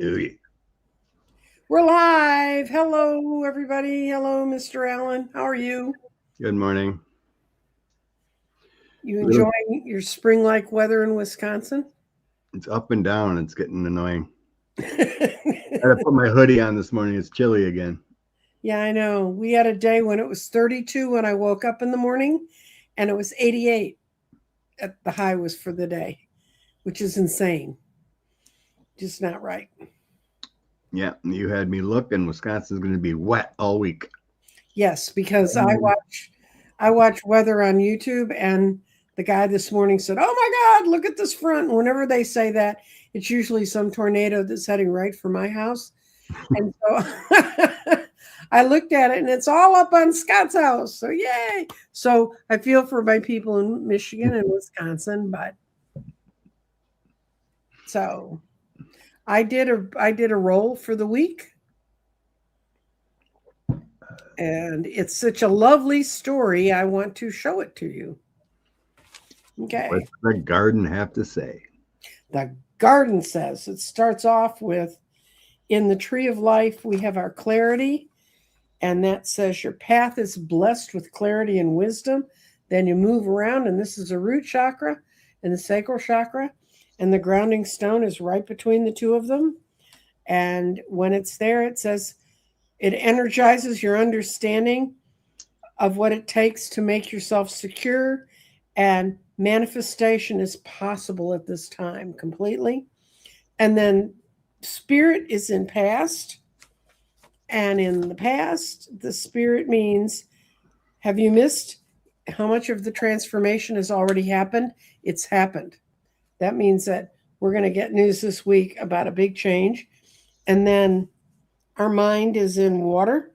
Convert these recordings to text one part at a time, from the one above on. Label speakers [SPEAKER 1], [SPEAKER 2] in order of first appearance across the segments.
[SPEAKER 1] Ooh,
[SPEAKER 2] We're live. Hello, everybody. Hello, Mr. Allen. How are you?
[SPEAKER 1] good morning.
[SPEAKER 2] You
[SPEAKER 1] Little-
[SPEAKER 2] enjoying your spring-like weather in Wisconsin?
[SPEAKER 1] It's up and down. It's getting annoying. I had to put my hoodie on this morning. It's chilly again.
[SPEAKER 2] Yeah, I know. We had a day when it was 32 when I woke up in the morning, and it was 88 at the high was for the day, which is insane. Just not right.
[SPEAKER 1] Yeah, you had me looking. Wisconsin's going to be wet all week.
[SPEAKER 2] Yes, because I watch weather on YouTube, and the guy this morning said, "Oh my God, look at this front." And whenever they say that, it's usually some tornado that's heading right for my house. And so I looked at it, and it's all up on Scott's house. So yay! So I feel for my people in Michigan and Wisconsin, but so I did a roll for the week. And it's such a lovely story. I want to show it to you. Okay.
[SPEAKER 1] What's the garden have to say?
[SPEAKER 2] The garden says it starts off with in the tree of life, we have our clarity. And that says your path is blessed with clarity and wisdom. Then you move around, and this is a root chakra and the sacral chakra. And the grounding stone is right between the two of them. And when it's there, it says it energizes your understanding of what it takes to make yourself secure, and manifestation is possible at this time completely. And then spirit is in past, and in the past the spirit means, have you missed how much of the transformation has already happened? It's happened. That means that we're going to get news this week about a big change. And then our mind is in water,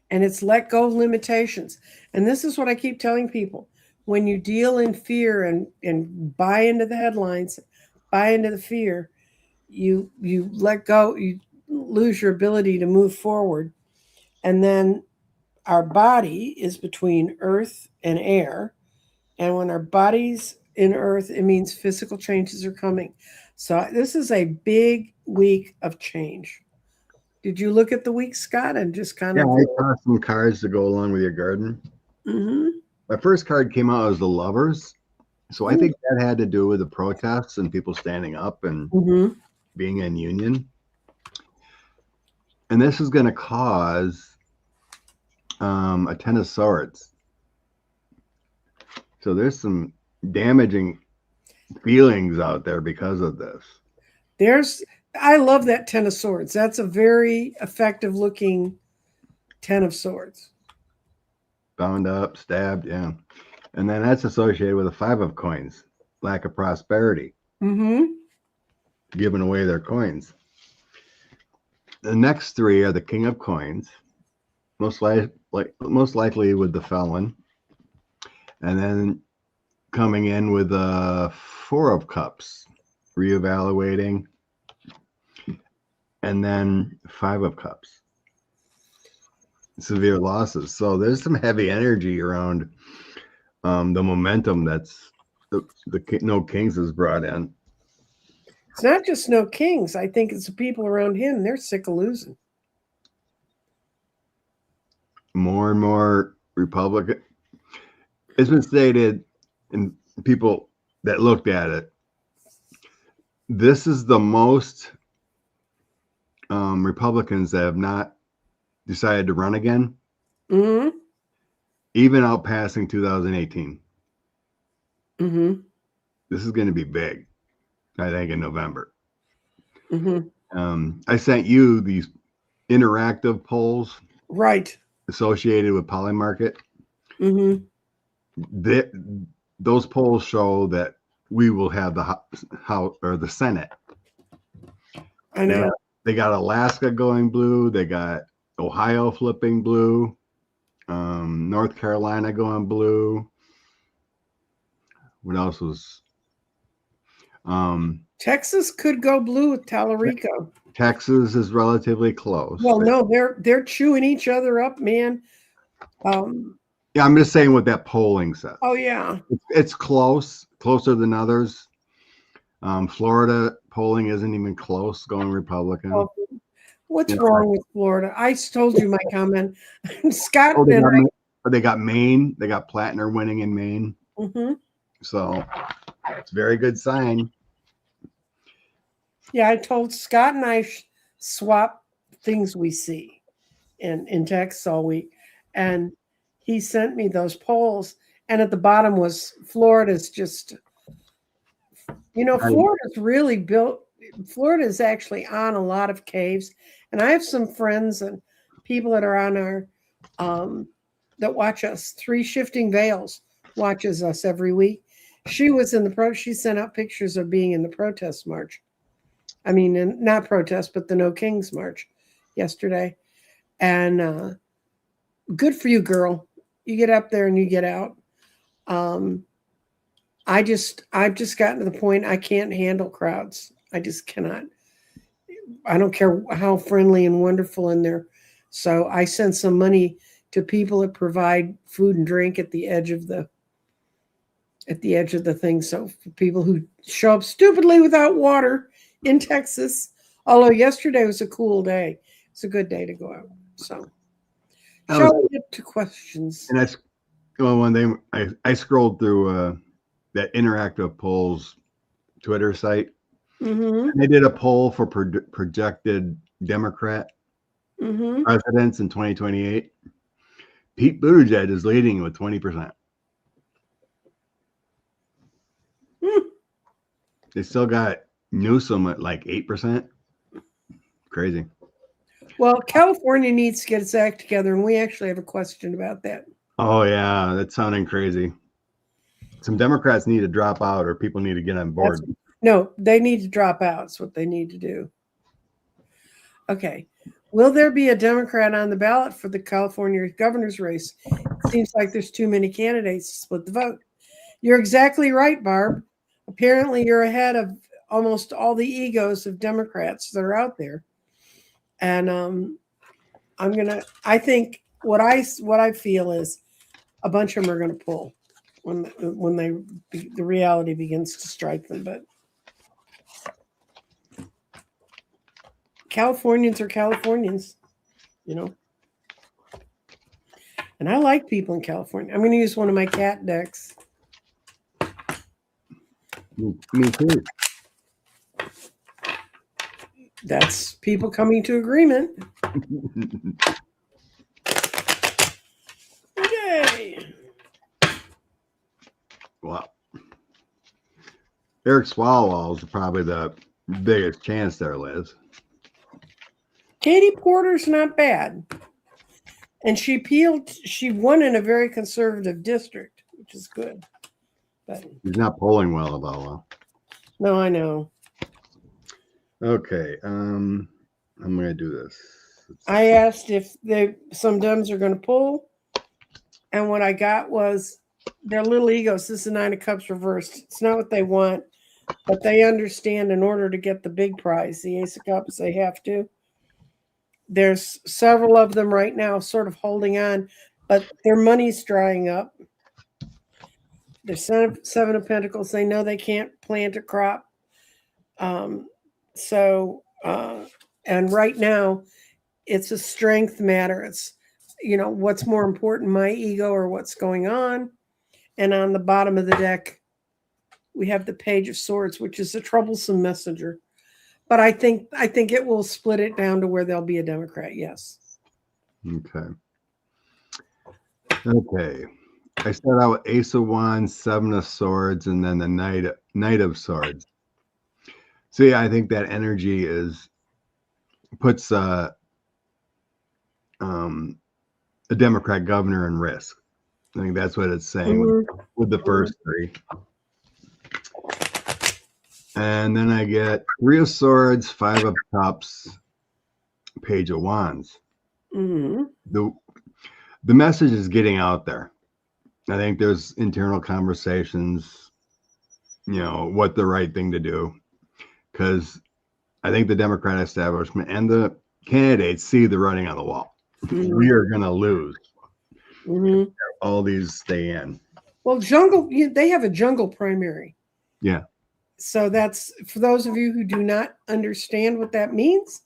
[SPEAKER 2] and it's let go of limitations. And this is what I keep telling people. When you deal in fear and buy into the headlines, buy into the fear, you let go, you lose your ability to move forward. And then our body is between earth and air. And when our body's in earth, it means physical changes are coming. So this is a big week of change. Did you look at the week, Scott, and just kind
[SPEAKER 1] Yeah,
[SPEAKER 2] of?
[SPEAKER 1] I saw some cards to go along with your garden.
[SPEAKER 2] Mm-hmm.
[SPEAKER 1] My first card came out as the Lovers. So I think that had to do with the protests and people standing up and
[SPEAKER 2] Mm-hmm.
[SPEAKER 1] being in union. And this is going to cause a Ten of Swords. So there's some damaging feelings out there because of this.
[SPEAKER 2] I love that Ten of Swords. That's a very effective looking Ten of Swords.
[SPEAKER 1] Bound up, stabbed, yeah. And then that's associated with a Five of Coins, lack of prosperity,
[SPEAKER 2] Mm-hmm.
[SPEAKER 1] giving away their coins. The next three are the King of Coins, most likely with the Felon, and then coming in with the Four of Cups, reevaluating, and then Five of Cups, severe losses. So there's some heavy energy around the momentum that's the No Kings has brought in.
[SPEAKER 2] It's not just no kings. I think it's the people around him. They're sick of losing.
[SPEAKER 1] More and more Republican. It's been stated, and people that looked at it, this is the most Republicans that have not decided to run again,
[SPEAKER 2] Mm-hmm.
[SPEAKER 1] even outpassing 2018.
[SPEAKER 2] Mm-hmm.
[SPEAKER 1] This is going to be big, I think, in November.
[SPEAKER 2] Mm-hmm.
[SPEAKER 1] I sent you these interactive polls
[SPEAKER 2] Right.
[SPEAKER 1] associated with Polymarket.
[SPEAKER 2] Mm-hmm.
[SPEAKER 1] Those polls show that we will have the House or the Senate.
[SPEAKER 2] I know.
[SPEAKER 1] They got Alaska going blue. They got Ohio flipping blue. North Carolina going blue. What else was?
[SPEAKER 2] Texas could go blue with Tallarico.
[SPEAKER 1] Texas is relatively close.
[SPEAKER 2] Well, no, they're chewing each other up, man.
[SPEAKER 1] Yeah, I'm just saying what that polling says.
[SPEAKER 2] Oh yeah.
[SPEAKER 1] It's close, closer than others. Florida polling isn't even close, going Republican.
[SPEAKER 2] Well, what's
[SPEAKER 1] You know,
[SPEAKER 2] wrong with Florida? I told you my comment. Scott
[SPEAKER 1] oh,
[SPEAKER 2] and
[SPEAKER 1] they got Maine. They got Plattner winning in Maine. So it's a very good sign.
[SPEAKER 2] Yeah, I told Scott and I swap things we see in text all week. And he sent me those polls. And at the bottom was Florida's just, Florida's really built. Florida is actually on a lot of caves. And I have some friends and people that are on our, that watch us. 3 Shifting Veils watches us every week. She was in the she sent out pictures of being in the protest march. I mean, not protest, but the No Kings March yesterday. And good for you, girl. You get up there and you get out. I've just gotten to the point I can't handle crowds. I just cannot. I don't care how friendly and wonderful in there. So I send some money to people that provide food and drink at the edge of the thing. So for people who show up stupidly without water in Texas, although yesterday was a cool day, it's a good day to go out. So shall we get to questions?
[SPEAKER 1] And that's when I scrolled through that Interactive Polls Twitter site. And they did a poll for projected Democrat presidents in 2028. Pete Buttigieg is leading with 20%. They still got Newsom at like 8%. Crazy.
[SPEAKER 2] Well, California needs to get its act together, and we actually have a question about that.
[SPEAKER 1] Oh, yeah, that's sounding crazy. Some Democrats need to drop out, or people need to get on board.
[SPEAKER 2] No, they need to drop out. That's what they need to do. Okay. Will there be a Democrat on the ballot for the California governor's race? It seems like there's too many candidates to split the vote. You're exactly right, Barb. Apparently, you're ahead of almost all the egos of Democrats that are out there. And I think what I feel is a bunch of them are going to pull when the reality begins to strike them. But Californians are Californians, And I like people in California. I'm going to use one of my cat decks.
[SPEAKER 1] Me too.
[SPEAKER 2] That's people coming to agreement. Yay!
[SPEAKER 1] Wow. Eric Swalwell is probably the biggest chance there, Liz.
[SPEAKER 2] Katie Porter's not bad. And she won in a very conservative district, which is good. But
[SPEAKER 1] he's not polling well, though.
[SPEAKER 2] No, I know.
[SPEAKER 1] Okay. I'm going to do this.
[SPEAKER 2] I asked if some Dems are going to pull. And what I got was their little egos. This is 9 of Cups reversed. It's not what they want, but they understand in order to get the big prize, the Ace of Cups, they have to. There's several of them right now sort of holding on, but their money's drying up. There's 7 of Pentacles. They know they can't plant a crop. And right now, it's a strength matter. It's, what's more important, my ego or what's going on? And on the bottom of the deck, we have the Page of Swords, which is a troublesome messenger. But I think it will split it down to where there'll be a Democrat. Yes.
[SPEAKER 1] Okay. I start out with Ace of Wands, 7 of Swords, and then the Knight of Swords. See, I think that energy puts a Democrat governor in risk. I think that's what it's saying with the first 3. And then I get 3 of Swords, 5 of Cups, Page of Wands. The message is getting out there. I think there's internal conversations, what the right thing to do. Because I think the Democrat establishment and the candidates see the writing on the wall. We are going to lose. All these stay in.
[SPEAKER 2] Well, they have a jungle primary.
[SPEAKER 1] Yeah.
[SPEAKER 2] So that's for those of you who do not understand what that means.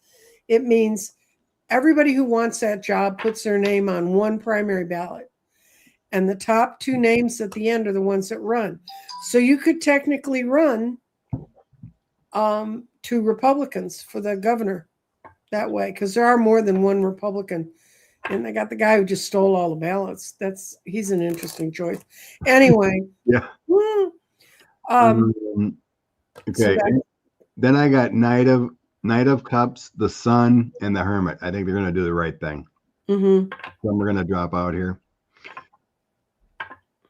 [SPEAKER 2] It means everybody who wants that job puts their name on one primary ballot. And the top two names at the end are the ones that run. So you could technically run to Republicans for the governor that way, because there are more than one Republican. And they got the guy who just stole all the ballots. He's an interesting choice. Anyway.
[SPEAKER 1] Yeah. Okay. So then I got Knight of Cups, the Sun, and the Hermit. I think they're going to do the right thing.
[SPEAKER 2] Mm-hmm.
[SPEAKER 1] So we're going to drop out here.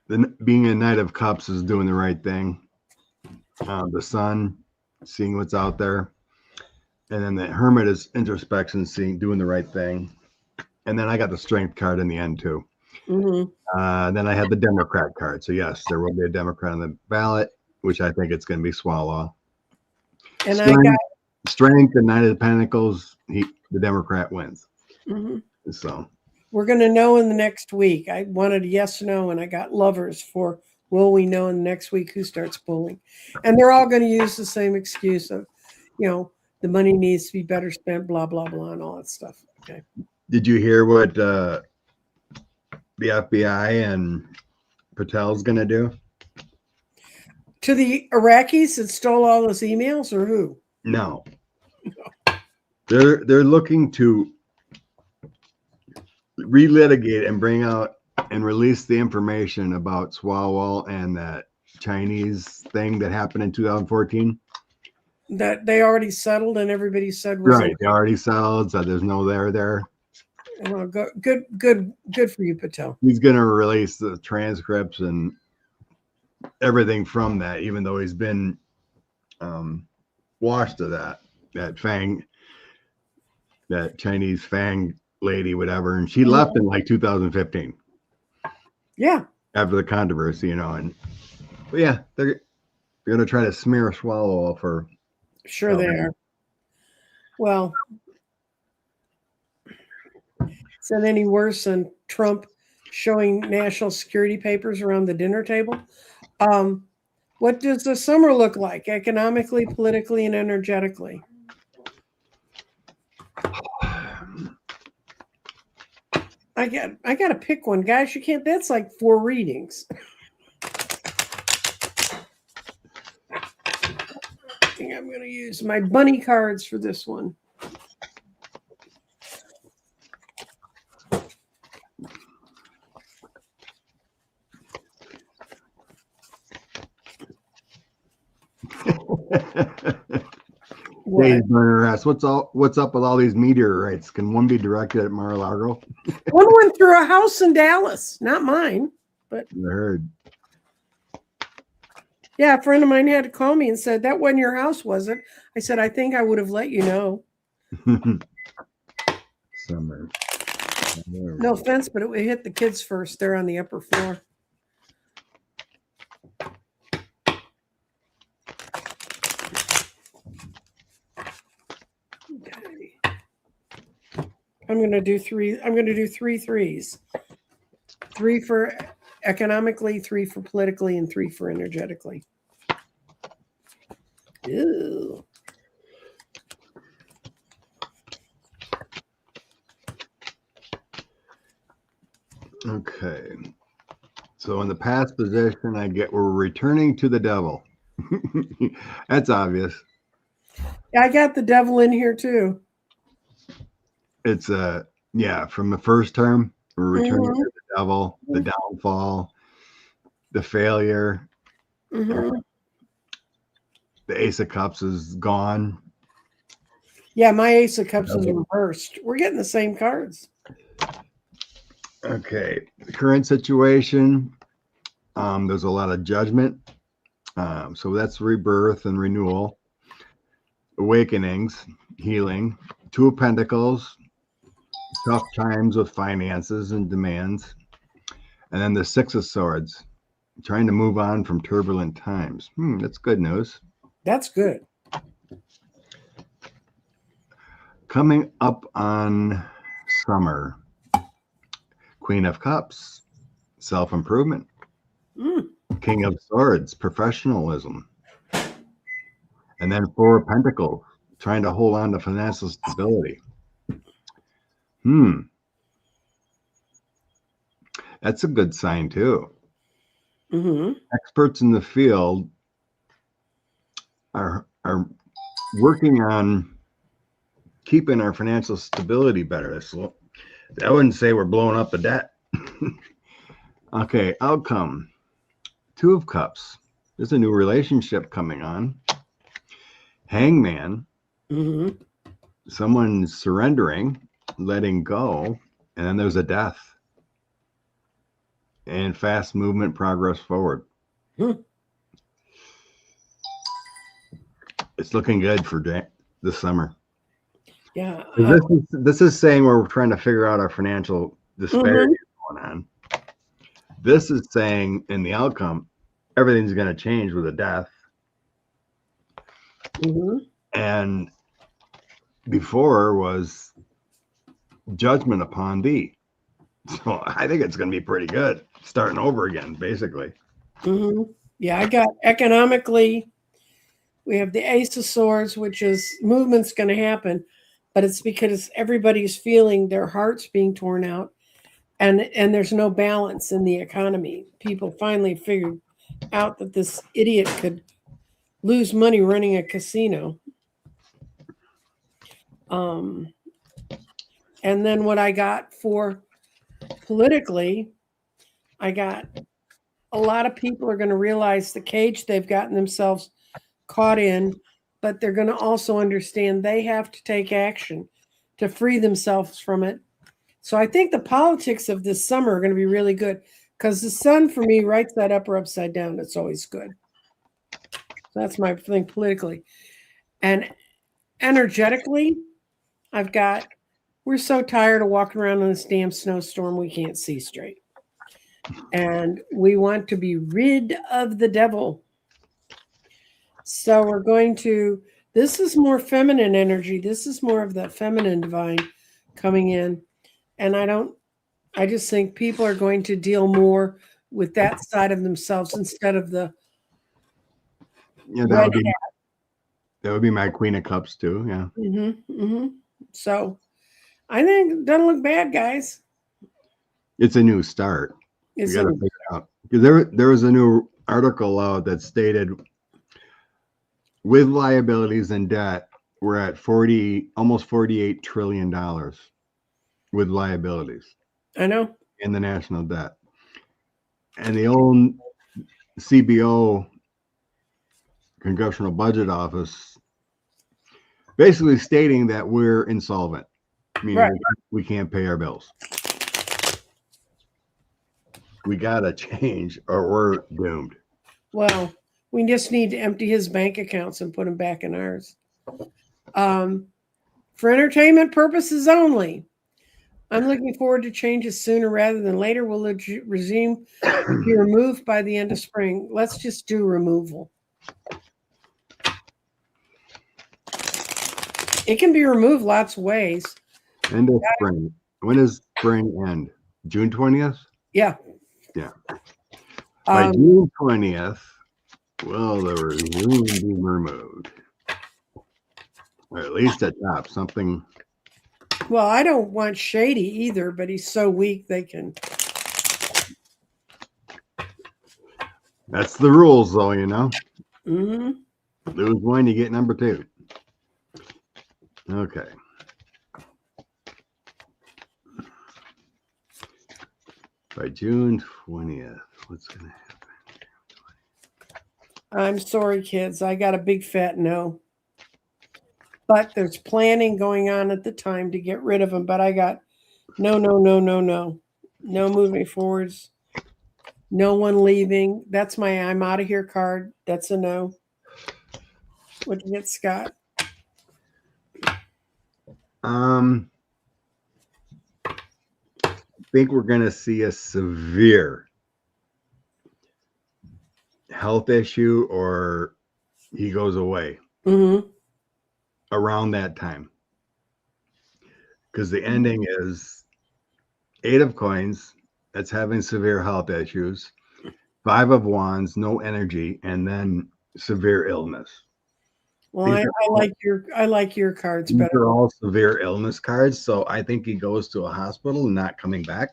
[SPEAKER 1] Then being a Knight of Cups is doing the right thing. The Sun, seeing what's out there. And then the Hermit is introspection, doing the right thing. And then I got the Strength card in the end too.
[SPEAKER 2] Mm-hmm.
[SPEAKER 1] Then I had the Democrat card. So yes, there will be a Democrat on the ballot, which I think it's going to be Swallow.
[SPEAKER 2] And
[SPEAKER 1] Strength, I got Strength and Knight of the Pentacles. The Democrat wins.
[SPEAKER 2] Mm-hmm.
[SPEAKER 1] So
[SPEAKER 2] we're going to know in the next week. I wanted a yes or no, and I got Lovers for will we know in the next week who starts pulling. And they're all going to use the same excuse of, the money needs to be better spent, blah, blah, blah, and all that stuff. Okay.
[SPEAKER 1] Did you hear what the FBI and Patel's going to do?
[SPEAKER 2] To the Iraqis that stole all those emails, or who?
[SPEAKER 1] No. They're looking to relitigate and bring out and release the information about Swalwell and that Chinese thing that happened in 2014.
[SPEAKER 2] That they already settled and everybody said was
[SPEAKER 1] right. They already settled, so there's no there.
[SPEAKER 2] Well, good for you, Patel.
[SPEAKER 1] He's going to release the transcripts and everything from that, even though he's been washed of that Chinese Fang lady, whatever, and she left in like 2015.
[SPEAKER 2] Yeah.
[SPEAKER 1] After the controversy, but yeah, they're going to try to smear Swallow for.
[SPEAKER 2] Sure they are. Well, is that any worse than Trump showing national security papers around the dinner table? What does the summer look like economically, politically, and energetically? I got to pick one, guys. You can't. That's like 4 readings. I think I'm going to use my bunny cards for this one.
[SPEAKER 1] Days burner ass. What's up with all these meteorites? Can one be directed at Mar-a-Lago?
[SPEAKER 2] One went through a house in Dallas, not mine, but
[SPEAKER 1] I heard.
[SPEAKER 2] Yeah, a friend of mine had to call me and said, that wasn't your house, was it? I said, I think I would have let you know.
[SPEAKER 1] Summer.
[SPEAKER 2] No offense, but it hit the kids first. They're on the upper floor. Okay. I'm going to do 3 threes. 3 for economically, 3 for politically, and 3 for energetically. Ew.
[SPEAKER 1] Okay. So in the past position, we're returning to the devil. That's obvious.
[SPEAKER 2] Yeah, I got the devil in here too.
[SPEAKER 1] It's from the first term, we're returning to the devil, the downfall, the failure. The Ace of Cups is gone.
[SPEAKER 2] Yeah, my Ace of Cups is reversed. We're getting the same cards.
[SPEAKER 1] Okay, the current situation, there's a lot of judgment. So that's rebirth and renewal, awakenings, healing, 2 of Pentacles, tough times with finances and demands, and then the 6 of Swords, trying to move on from turbulent times. That's good news.
[SPEAKER 2] That's good.
[SPEAKER 1] Coming up on summer, Queen of Cups, self-improvement. King of Swords, professionalism. And then Four of Pentacles, trying to hold on to financial stability. That's a good sign too. Experts in the field are working on keeping our financial stability better. So I wouldn't say we're blowing up the debt. Okay, outcome. Two of Cups. There's a new relationship coming on. Hangman. Someone surrendering, letting go, and then there's a death. And fast movement, progress forward. It's looking good for this summer.
[SPEAKER 2] Yeah.
[SPEAKER 1] This is saying where we're trying to figure out our financial disparity going on. This is saying in the outcome, everything's going to change with a death. And before was judgment upon thee. So I think it's going to be pretty good. Starting over again, basically.
[SPEAKER 2] Yeah, I got economically, we have the Ace of Swords, which is movement's going to happen, but it's because everybody's feeling their hearts being torn out, and there's no balance in the economy. People finally figured out that this idiot could lose money running a casino. And then what I got for politically, I got a lot of people are going to realize the cage they've gotten themselves caught in, but they're going to also understand they have to take action to free themselves from it. So I think the politics of this summer are going to be really good, because the sun for me writes that up or upside down. It's always good. So that's my thing politically. And energetically, we're so tired of walking around in this damn snowstorm we can't see straight. And we want to be rid of the devil. So we're going to, this is more feminine energy. This is more of that feminine divine coming in. And I just think people are going to deal more with that side of themselves instead of the
[SPEAKER 1] that would be my Queen of Cups too. Yeah.
[SPEAKER 2] So I think it doesn't look bad, guys.
[SPEAKER 1] It's a new start. You got to figure it out. There was a new article out that stated with liabilities and debt, we're at almost $48 trillion with liabilities.
[SPEAKER 2] I know.
[SPEAKER 1] In the national debt. And the old CBO, Congressional Budget Office, basically stating that we're insolvent, meaning we can't pay our bills. We got to change or we're doomed.
[SPEAKER 2] Well, we just need to empty his bank accounts and put them back in ours. For entertainment purposes only. I'm looking forward to changes sooner rather than later. Will the regime be removed by the end of spring? Let's just do removal. It can be removed lots of ways.
[SPEAKER 1] End of spring. When does spring end? June 20th?
[SPEAKER 2] Yeah.
[SPEAKER 1] Yeah. By June 20th, will the regime be removed? Or at least at top, something.
[SPEAKER 2] Well, I don't want Shady either, but he's so weak they can.
[SPEAKER 1] That's the rules, though, you know.
[SPEAKER 2] Mm-hmm.
[SPEAKER 1] Lose one, you get number two. Okay. By June 20th, what's going to happen?
[SPEAKER 2] I'm sorry, kids. I got a big fat no. But there's planning going on at the time to get rid of them. But I got no. No moving forwards. No one leaving. That's my I'm out of here card. That's a no. What you get, Scott?
[SPEAKER 1] I think we're going to see a severe health issue or he goes away around that time. Because the ending is 8 of Coins, that's having severe health issues, 5 of Wands, no energy, and then severe illness.
[SPEAKER 2] Well,
[SPEAKER 1] These
[SPEAKER 2] I
[SPEAKER 1] are,
[SPEAKER 2] like your cards
[SPEAKER 1] these
[SPEAKER 2] better.
[SPEAKER 1] are all severe illness cards, so I think he goes to a hospital and not coming back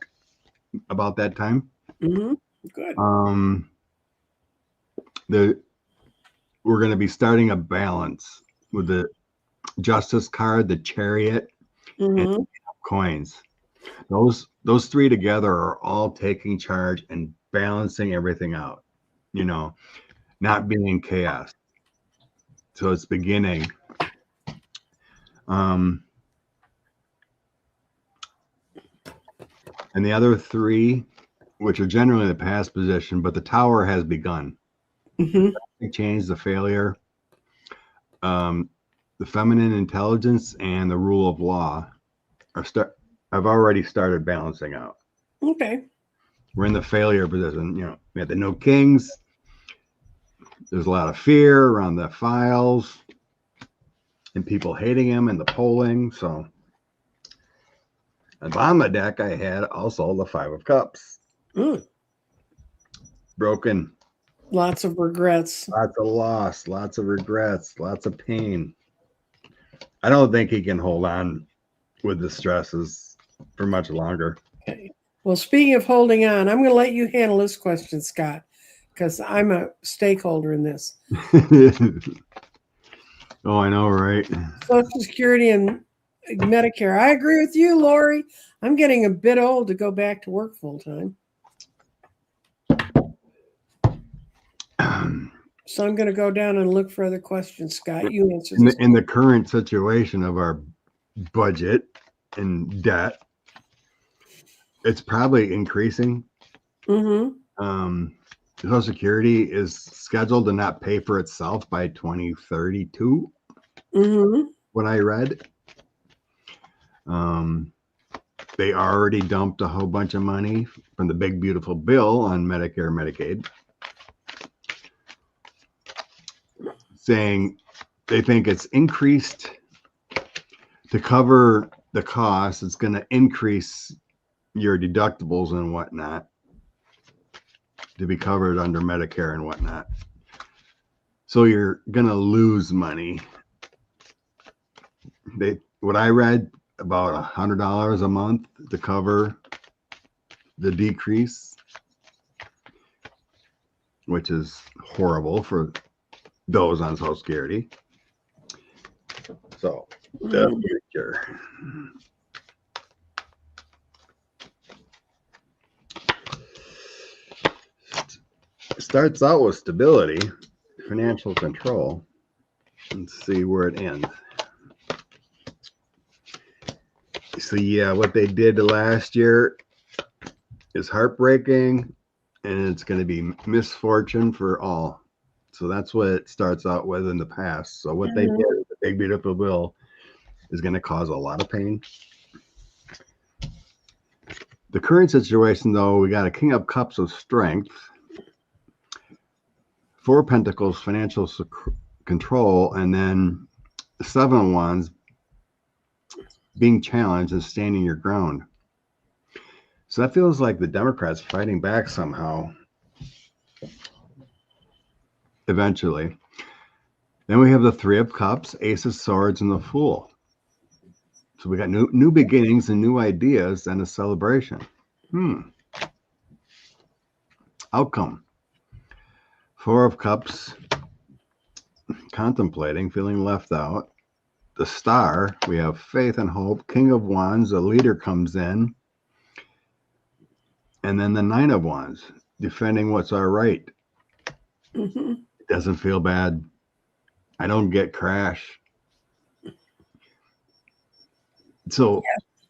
[SPEAKER 1] about that time.
[SPEAKER 2] Mm-hmm. Good.
[SPEAKER 1] The we're going to be starting a balance with the Justice card, the Chariot, and
[SPEAKER 2] Mm-hmm.
[SPEAKER 1] coins. Those three together are all taking charge and balancing everything out. You know, not being in chaos. So it's beginning. And the other three, which are generally the past position, but the Tower has begun.
[SPEAKER 2] Mm-hmm.
[SPEAKER 1] Change, the failure, the feminine intelligence, and the rule of law have already started balancing out.
[SPEAKER 2] Okay.
[SPEAKER 1] We're in the failure position. You know, we had the no kings. There's a lot of fear around the files and people hating him in the polling. So, and on my deck, I had also the Five of Cups. Broken.
[SPEAKER 2] Lots of regrets.
[SPEAKER 1] Lots of loss, lots of regrets, lots of pain. I don't think he can hold on with the stresses for much longer.
[SPEAKER 2] Okay. Well, speaking of holding on, I'm going to let you handle this question, Scott, because I'm a stakeholder in this.
[SPEAKER 1] Oh, I know, right?
[SPEAKER 2] Social Security and Medicare. I agree with you, Lori. I'm getting a bit old to go back to work full time. So I'm going to go down and look for other questions, Scott. You answer this.
[SPEAKER 1] In the current situation of our budget and debt, it's probably increasing.
[SPEAKER 2] Mm-hmm.
[SPEAKER 1] Social Security is scheduled to not pay for itself by 2032.
[SPEAKER 2] Mm-hmm.
[SPEAKER 1] What I read. They already dumped a whole bunch of money from the big beautiful bill on Medicare, Medicaid, saying they think it's increased to cover the cost. It's going to increase your deductibles and whatnot to be covered under Medicare and whatnot. So you're going to lose money. What I read, about $100 a month to cover the decrease, which is horrible for those on Social Security. So the future. Starts out with stability, financial control. Let's see where it ends. So yeah, what they did last year is heartbreaking, and it's going to be misfortune for all. So that's what it starts out with in the past. So what they did, the big beautiful bill, is going to cause a lot of pain. The current situation, though, we got a King of Cups of strength, Four of Pentacles, financial control, and then the Seven of Wands, being challenged and standing your ground. So that feels like the Democrats fighting back somehow. Eventually. Then we have the Three of Cups, Ace of Swords, and the Fool. So we got new beginnings and new ideas and a celebration. Outcome. Four of Cups, contemplating, feeling left out. The Star, we have faith and hope. King of Wands, a leader comes in. And then the Nine of Wands, defending what's our right. It doesn't feel bad. I don't get crash. So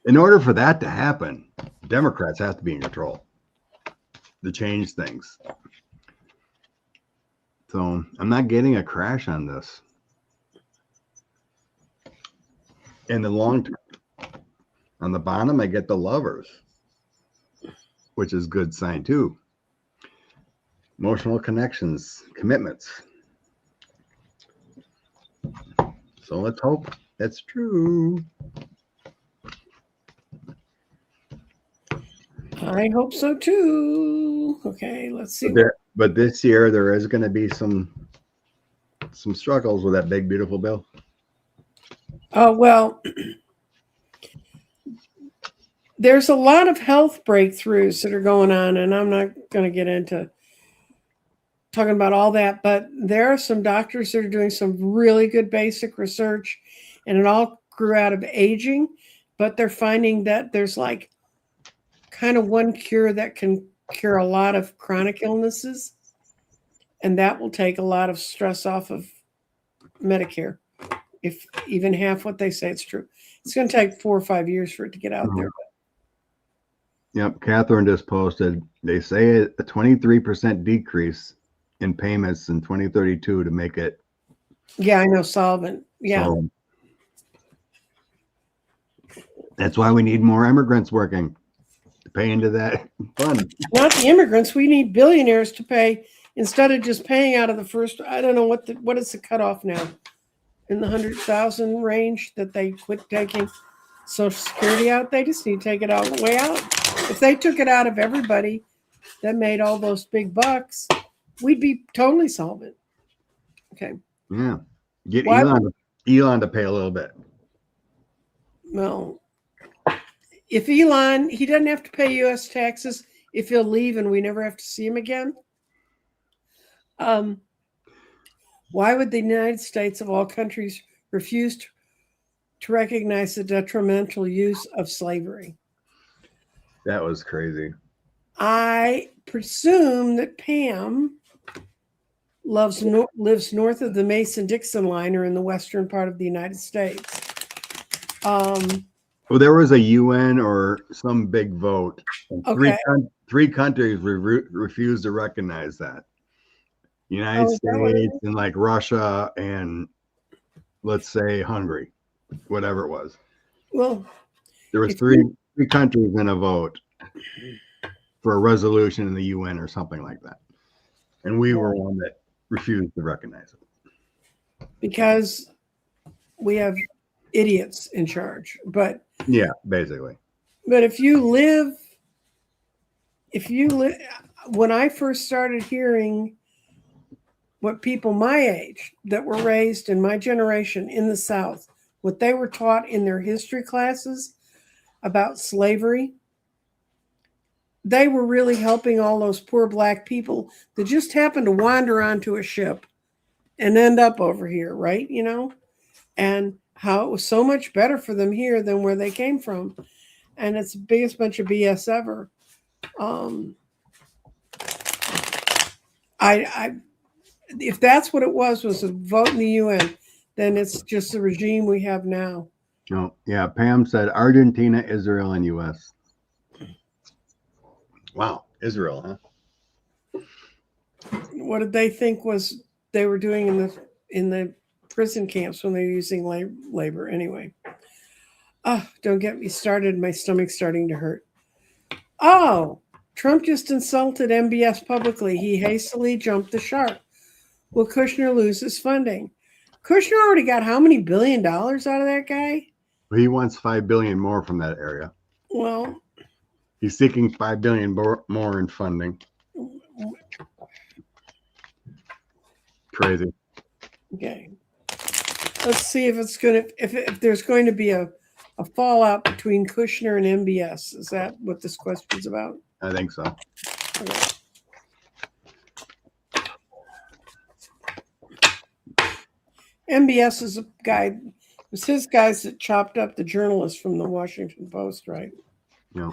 [SPEAKER 1] in order for that to happen, Democrats have to be in control to change things. So I'm not getting a crash on this. In the long term, on the bottom, I get the Lovers, which is good sign too. Emotional connections, commitments. So let's hope that's true.
[SPEAKER 2] I hope so too. Okay, let's see.
[SPEAKER 1] But this year there is going to be some some struggles with that big, beautiful bill.
[SPEAKER 2] Oh, well, there's a lot of health breakthroughs that are going on, and I'm not going to get into talking about all that, but there are some doctors that are doing some really good basic research, and it all grew out of aging, but they're finding that there's like kind of one cure that can cure a lot of chronic illnesses, and that will take a lot of stress off of Medicare. If even half what they say it's true, it's going to take 4 or 5 years for it to get out there.
[SPEAKER 1] Yep, Catherine just posted. They say a 23% decrease in payments in 2032 to make it.
[SPEAKER 2] Yeah, I know, solvent. Yeah.
[SPEAKER 1] So that's why we need more immigrants working to pay into that fund.
[SPEAKER 2] Not the immigrants. We need billionaires to pay instead of just paying out of the first. I don't know what is the cutoff now, in the 100,000 range that they quit taking Social Security out. They just need to take it all the way out. If they took it out of everybody that made all those big bucks, we'd be totally solvent. Okay.
[SPEAKER 1] Yeah, get Elon to pay a little bit.
[SPEAKER 2] Well, if Elon, he doesn't have to pay U.S. taxes if he'll leave and we never have to see him again. Why would the United States of all countries refuse to recognize the detrimental use of slavery?
[SPEAKER 1] That was crazy.
[SPEAKER 2] I presume that Pam lives north of the Mason-Dixon line or in the western part of the United States.
[SPEAKER 1] Well, there was a UN or some big vote. And
[SPEAKER 2] Okay.
[SPEAKER 1] three countries refused to recognize that. United States and like Russia and let's say Hungary, whatever it was.
[SPEAKER 2] Well,
[SPEAKER 1] there was three countries in a vote for a resolution in the UN or something like that. And we were one that refused to recognize it. Because
[SPEAKER 2] we have idiots in charge. But
[SPEAKER 1] yeah, basically.
[SPEAKER 2] But if you live, when I first started hearing what people my age that were raised in my generation in the South, what they were taught in their history classes about slavery, they were really helping all those poor Black people that just happened to wander onto a ship and end up over here, right? You know, and how it was so much better for them here than where they came from. And it's the biggest bunch of BS ever. If that's what it was a vote in the UN, then it's just the regime we have now.
[SPEAKER 1] Oh, yeah. Pam said Argentina, Israel, and U.S. Wow. Israel, huh?
[SPEAKER 2] What did they think they were doing in the prison camps when they were using labor? Anyway. Oh, don't get me started. My stomach's starting to hurt. Oh, Trump just insulted MBS publicly. He hastily jumped the shark. Will Kushner lose his funding? Kushner already got how many $1 billion out of that guy?
[SPEAKER 1] He wants $5 billion more from that area.
[SPEAKER 2] Well,
[SPEAKER 1] he's seeking $5 billion more in funding. Crazy.
[SPEAKER 2] Okay. Let's see if there's going to be a fallout between Kushner and MBS. Is that what this question's about?
[SPEAKER 1] I think so.
[SPEAKER 2] Okay. MBS is it was his guys that chopped up the journalist from the Washington Post, right?
[SPEAKER 1] Yeah.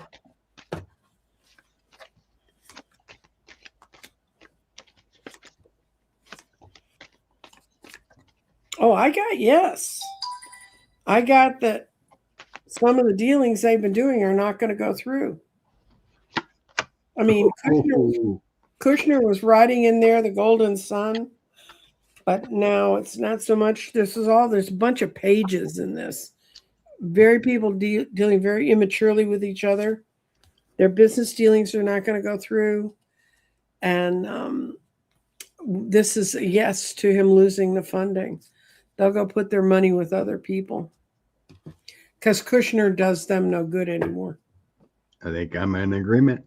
[SPEAKER 2] Oh, I got that some of the dealings they've been doing are not going to go through. I mean, Kushner was writing in there the Golden Sun, but now it's not so much. There's a bunch of pages in this. Very people dealing very immaturely with each other. Their business dealings are not going to go through. And this is a yes to him losing the funding. They'll go put their money with other people because Kushner does them no good anymore.
[SPEAKER 1] I think I'm in agreement.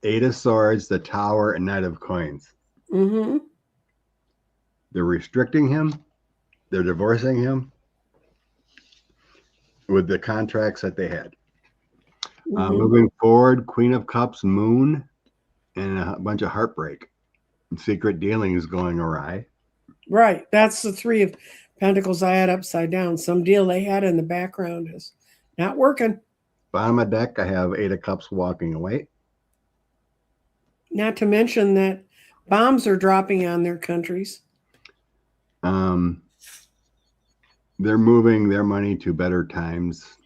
[SPEAKER 1] 8 of Swords, the Tower, and Knight of Coins.
[SPEAKER 2] Mm-hmm.
[SPEAKER 1] They're restricting him. They're divorcing him with the contracts that they had. Moving forward, Queen of Cups, Moon, and a bunch of heartbreak. Secret dealings going awry.
[SPEAKER 2] Right. That's the Three of Pentacles I had upside down. Some deal they had in the background is not working.
[SPEAKER 1] Bottom of deck, I have Eight of Cups walking away.
[SPEAKER 2] Not to mention that bombs are dropping on their countries.
[SPEAKER 1] They're moving their money to better times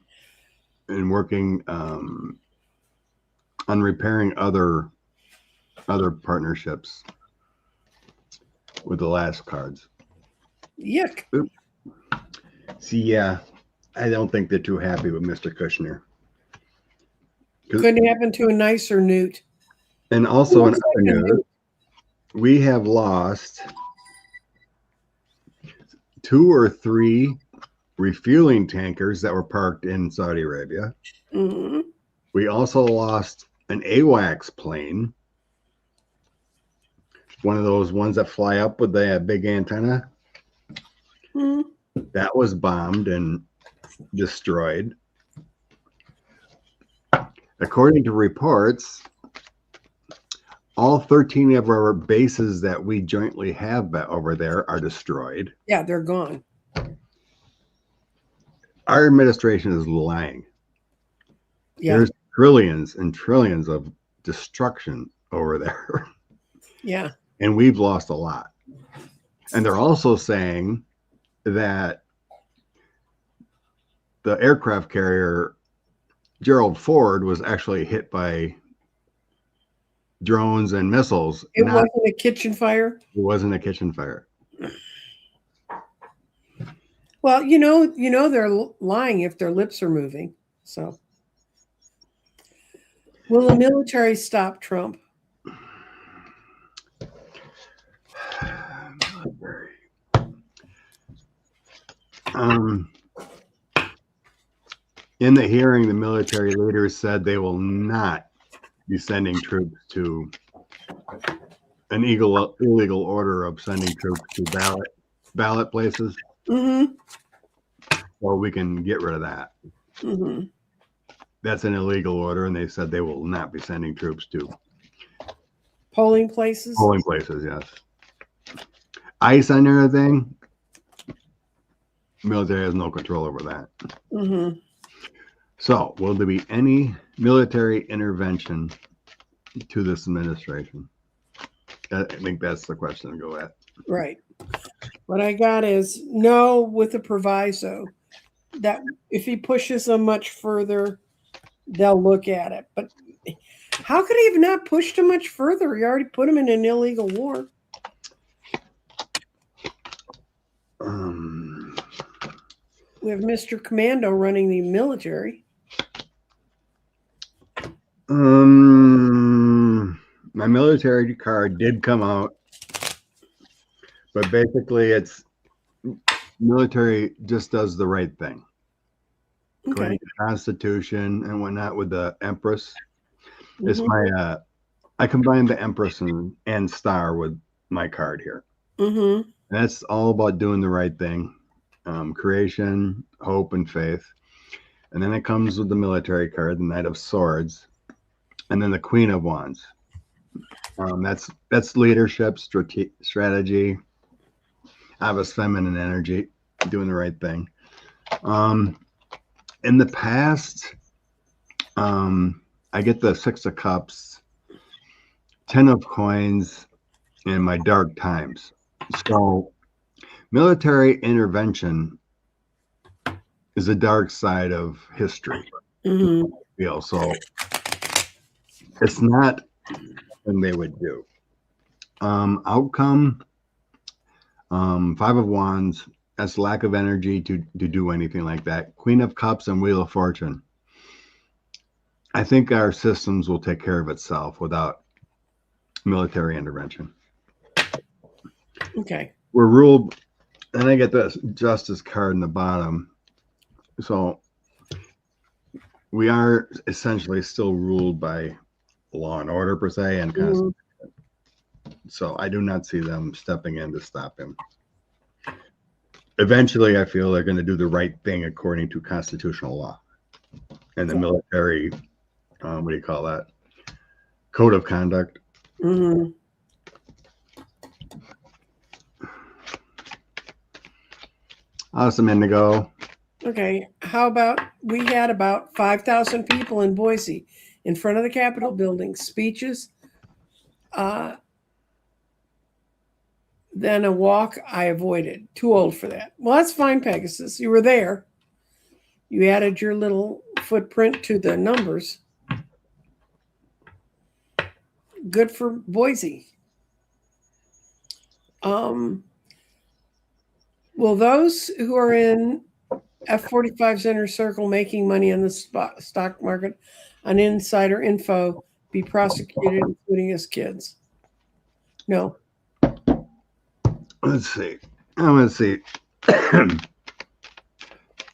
[SPEAKER 1] and working on repairing other partnerships with the last cards.
[SPEAKER 2] Yuck.
[SPEAKER 1] See, yeah, I don't think they're too happy with Mr. Kushner.
[SPEAKER 2] Couldn't happen to a nicer newt.
[SPEAKER 1] And also in other news, we have lost 2 or 3 refueling tankers that were parked in Saudi Arabia.
[SPEAKER 2] Mm-hmm.
[SPEAKER 1] We also lost an AWACS plane, one of those ones that fly up with the big antenna.
[SPEAKER 2] Mm-hmm.
[SPEAKER 1] That was bombed and destroyed. According to reports, all 13 of our bases that we jointly have over there are destroyed.
[SPEAKER 2] Yeah, they're gone.
[SPEAKER 1] Our administration is lying.
[SPEAKER 2] Yeah.
[SPEAKER 1] There's trillions and trillions of destruction over there.
[SPEAKER 2] Yeah.
[SPEAKER 1] And we've lost a lot. And they're also saying that the aircraft carrier Gerald Ford was actually hit by drones and missiles.
[SPEAKER 2] It wasn't a kitchen fire.
[SPEAKER 1] It wasn't a kitchen fire.
[SPEAKER 2] Well, you know they're lying if their lips are moving. So, will the military stop Trump?
[SPEAKER 1] In the hearing, the military leaders said they will not be sending troops to an illegal order of sending troops to ballot places.
[SPEAKER 2] Mm-hmm.
[SPEAKER 1] Or we can get rid of that.
[SPEAKER 2] Mm-hmm.
[SPEAKER 1] That's an illegal order, and they said they will not be sending troops to
[SPEAKER 2] polling places.
[SPEAKER 1] Polling places, yes. ICE on everything. Military has no control over that.
[SPEAKER 2] Mm-hmm.
[SPEAKER 1] So, will there be any military intervention to this administration? I think that's the question to go at.
[SPEAKER 2] Right. What I got is no, with a proviso that if he pushes them much further, they'll look at it. But how could he have not pushed them much further? He already put them in an illegal war. We have Mr. Commando running the military.
[SPEAKER 1] My military card did come out, but basically it's military just does the right thing. According to the Constitution and whatnot with the Empress. Mm-hmm. It's my I combined the Empress and Star with my card here.
[SPEAKER 2] Mm-hmm.
[SPEAKER 1] And that's all about doing the right thing. Creation, hope, and faith. And then it comes with the military card, the Knight of Swords, and then the Queen of Wands. That's leadership, strategy, obvious feminine energy, doing the right thing. In the past, I get the Six of Cups, 10 of Coins, and my dark times. So military intervention is the dark side of history. Mm-hmm. So it's not something they would do. Outcome, 5 of Wands, that's lack of energy to do anything like that. Queen of Cups and Wheel of Fortune. I think our systems will take care of itself without military intervention.
[SPEAKER 2] Okay.
[SPEAKER 1] We're ruled, and I get the Justice card in the bottom. So we are essentially still ruled by law and order per se and Constitution. So I do not see them stepping in to stop him. eventually I feel they're going to do the right thing according to constitutional law and the military, what do you call that? Code of conduct.
[SPEAKER 2] Mm-hmm.
[SPEAKER 1] Awesome, Indigo.
[SPEAKER 2] Okay, how about we had about 5,000 people in Boise in front of the Capitol building, speeches. Then a walk I avoided. Too old for that. Well, that's fine, Pegasus. You were there. You added your little footprint to the numbers. Good for Boise. Will those who are in F45's inner circle making money on the stock market on insider info be prosecuted, including his kids? No.
[SPEAKER 1] Let's see. I'm going to see. I'm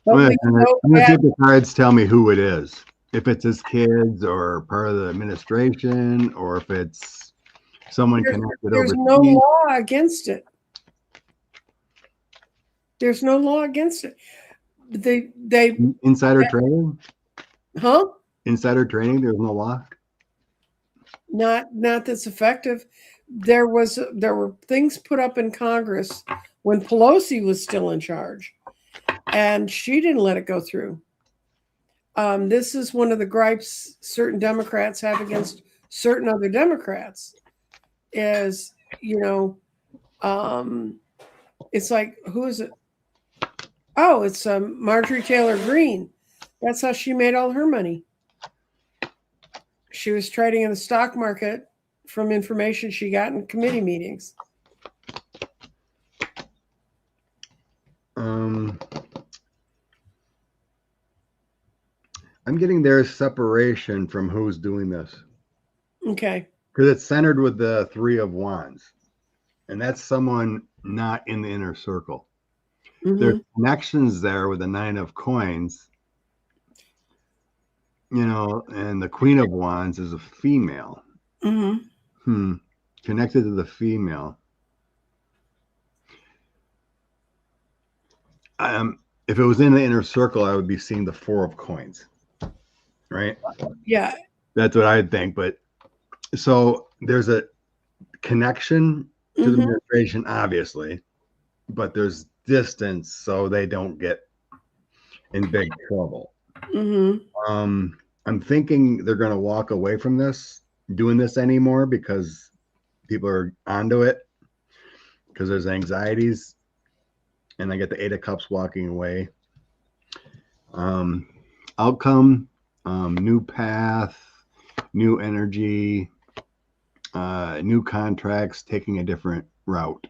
[SPEAKER 2] But
[SPEAKER 1] going
[SPEAKER 2] we
[SPEAKER 1] to
[SPEAKER 2] know
[SPEAKER 1] see if the cards tell me who it is. If it's his kids or part of the administration, or if it's someone connected
[SPEAKER 2] there's
[SPEAKER 1] overseas.
[SPEAKER 2] no law against it. There's no law against it. They
[SPEAKER 1] Insider trading?
[SPEAKER 2] huh?
[SPEAKER 1] Insider trading, there's no law?
[SPEAKER 2] Not that's effective. There were things put up in Congress when Pelosi was still in charge, and she didn't let it go through. This is one of the gripes certain Democrats have against certain other Democrats is, it's like, who is it? Oh, it's Marjorie Taylor Greene. That's how she made all her money. She was trading in the stock market from information she got in committee meetings.
[SPEAKER 1] I'm getting their separation from who's doing this.
[SPEAKER 2] Okay.
[SPEAKER 1] Because it's centered with the Three of Wands. And that's someone not in the inner circle.
[SPEAKER 2] Mm-hmm.
[SPEAKER 1] There's connections there with the Nine of Coins. And the Queen of Wands is a female.
[SPEAKER 2] Mm-hmm.
[SPEAKER 1] Connected to the female. If it was in the inner circle, I would be seeing the Four of Coins. Right?
[SPEAKER 2] Yeah.
[SPEAKER 1] That's what I'd think. But so there's a connection to the administration, obviously, but there's distance so they don't get in big trouble. I'm thinking they're going to walk away from doing this anymore, because people are onto it, because there's anxieties, and I get the Eight of Cups walking away. Outcome, new path, new energy, new contracts, taking a different route.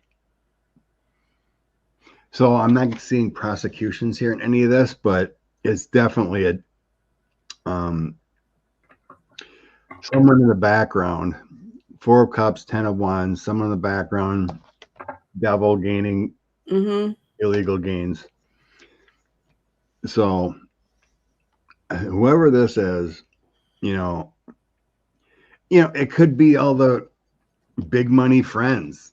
[SPEAKER 1] So I'm not seeing prosecutions here in any of this, but it's definitely someone in the background. Four of Cups, 10 of Wands, someone in the background, devil gaining illegal gains. So whoever this is, it could be all the big money friends,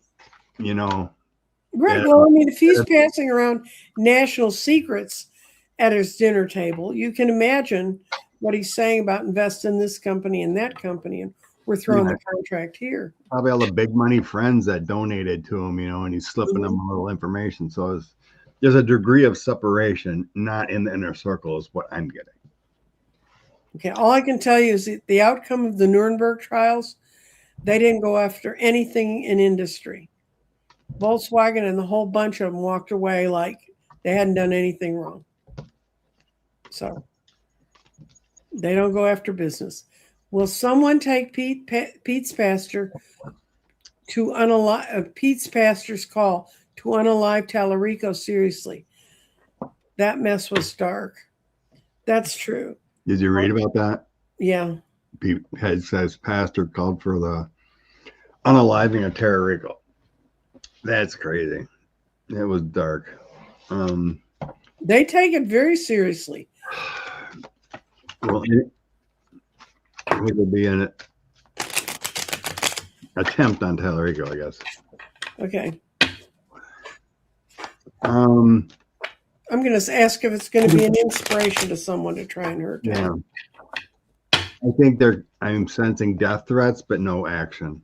[SPEAKER 2] Right. Well, I mean, if he's passing around national secrets at his dinner table, you can imagine what he's saying about invest in this company and that company, and we're throwing the contract here.
[SPEAKER 1] Probably all the big money friends that donated to him, and he's slipping them a little information. So there's a degree of separation, not in the inner circle, is what I'm getting.
[SPEAKER 2] Okay. All I can tell you is that the outcome of the Nuremberg trials, they didn't go after anything in industry. Volkswagen and the whole bunch of them walked away like they hadn't done anything wrong. So they don't go after business. Will someone take Pete's pastor to unalive Pete's pastor's call to unalive Tallarico seriously? That mess was dark. That's true.
[SPEAKER 1] Did you read about that?
[SPEAKER 2] Yeah.
[SPEAKER 1] Pete says pastor called for the unaliving of Tallarico. That's crazy. It was dark.
[SPEAKER 2] They take it very seriously.
[SPEAKER 1] Well, it would be an attempt on Tallarico, I guess.
[SPEAKER 2] Okay.
[SPEAKER 1] Um,
[SPEAKER 2] I'm going to ask if it's going to be an inspiration to someone to try and hurt them.
[SPEAKER 1] yeah. I think I'm sensing death threats, but no action.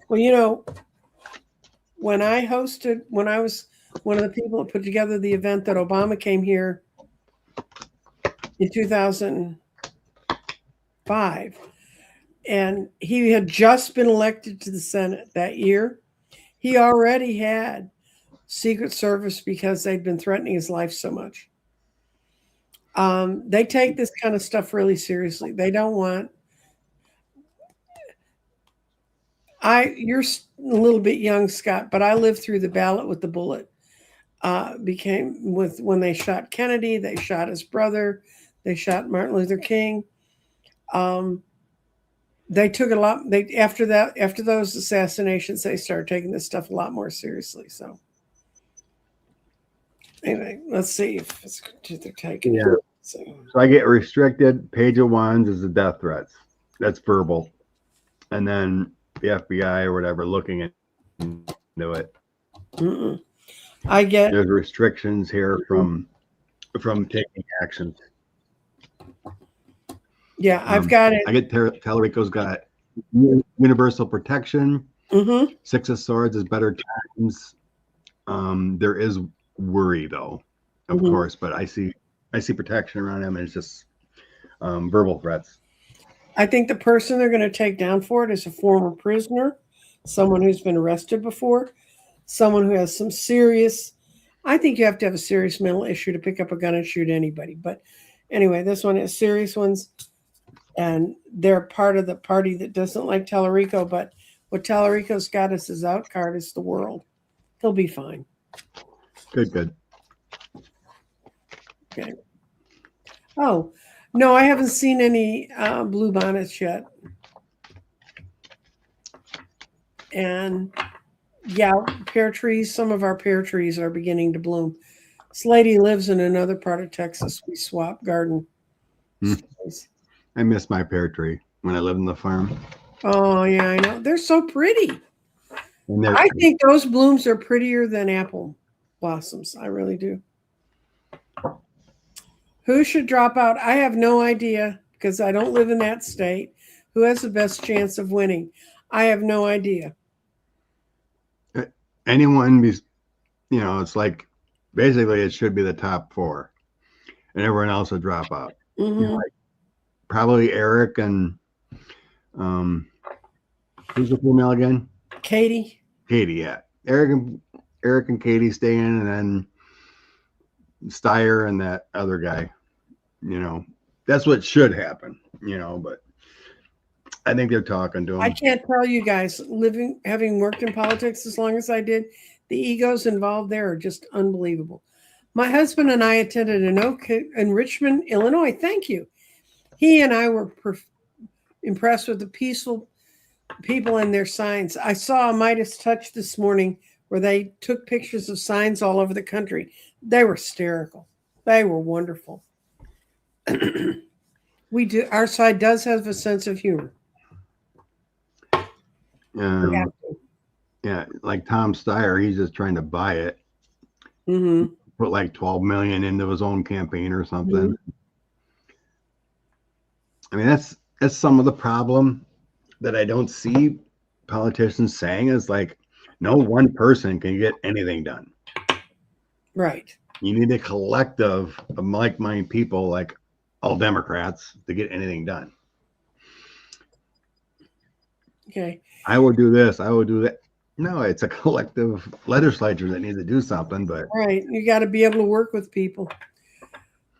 [SPEAKER 2] Well, you know, when I was one of the people that put together the event that Obama came here in 2005, and he had just been elected to the Senate that year, he already had Secret Service because they'd been threatening his life so much. They take this kind of stuff really seriously. They don't want. You're a little bit young, Scott, but I lived through the ballot with the bullet. When they shot Kennedy, they shot his brother, they shot Martin Luther King. They took it a lot. After those assassinations, they started taking this stuff a lot more seriously. So anyway, let's see if they're taking it.
[SPEAKER 1] So I get restricted. Page of Wands is the death threats. That's verbal, and then the FBI or whatever looking into it. There's restrictions here from taking actions.
[SPEAKER 2] Yeah, I've got it.
[SPEAKER 1] I get Tallarico's got universal protection. Six of Swords is better times. There is worry though, of course, but I see protection around him, and it's just verbal threats.
[SPEAKER 2] I think the person they're going to take down for it is a former prisoner, someone who's been arrested before, someone who has some serious. I think you have to have a serious mental issue to pick up a gun and shoot anybody. But anyway, this one has serious ones, and they're part of the party that doesn't like Tallarico. But what Tallarico's got as his out card is the world. He'll be fine.
[SPEAKER 1] Good.
[SPEAKER 2] Okay. Oh, no, I haven't seen any blue bonnets yet. And yeah, pear trees, some of our pear trees are beginning to bloom. This lady lives in another part of Texas. We swap garden.
[SPEAKER 1] I miss my pear tree when I lived in the farm.
[SPEAKER 2] Oh, yeah, I know. They're so pretty. I think those blooms are prettier than apple blossoms. I really do. Who should drop out? I have no idea because I don't live in that state. Who has the best chance of winning? I have no idea.
[SPEAKER 1] Anyone, it's like basically it should be the top four, and everyone else would drop out. Like probably Eric and who's the female again?
[SPEAKER 2] Katie,
[SPEAKER 1] yeah. Eric and Katie stay in, and then Steyer and that other guy. That's what should happen. But I think they're talking to him.
[SPEAKER 2] I can't tell you guys, having worked in politics as long as I did, the egos involved there are just unbelievable. My husband and I attended an oak in Richmond, Illinois. Thank you. He and I were impressed with the peaceful people and their signs. I saw a Midas touch this morning where they took pictures of signs all over the country. They were hysterical. They were wonderful. Our side does have a sense of humor.
[SPEAKER 1] Yeah, like Tom Steyer, he's just trying to buy it. Put like $12 million into his own campaign or something. I mean, that's some of the problem that I don't see politicians saying is like, no one person can get anything done.
[SPEAKER 2] Right.
[SPEAKER 1] You need a collective of like-minded people, like all Democrats, to get anything done.
[SPEAKER 2] Okay.
[SPEAKER 1] I will do this. I will do that. No, it's a collective legislature that needs to do something. But
[SPEAKER 2] right, you got to be able to work with people.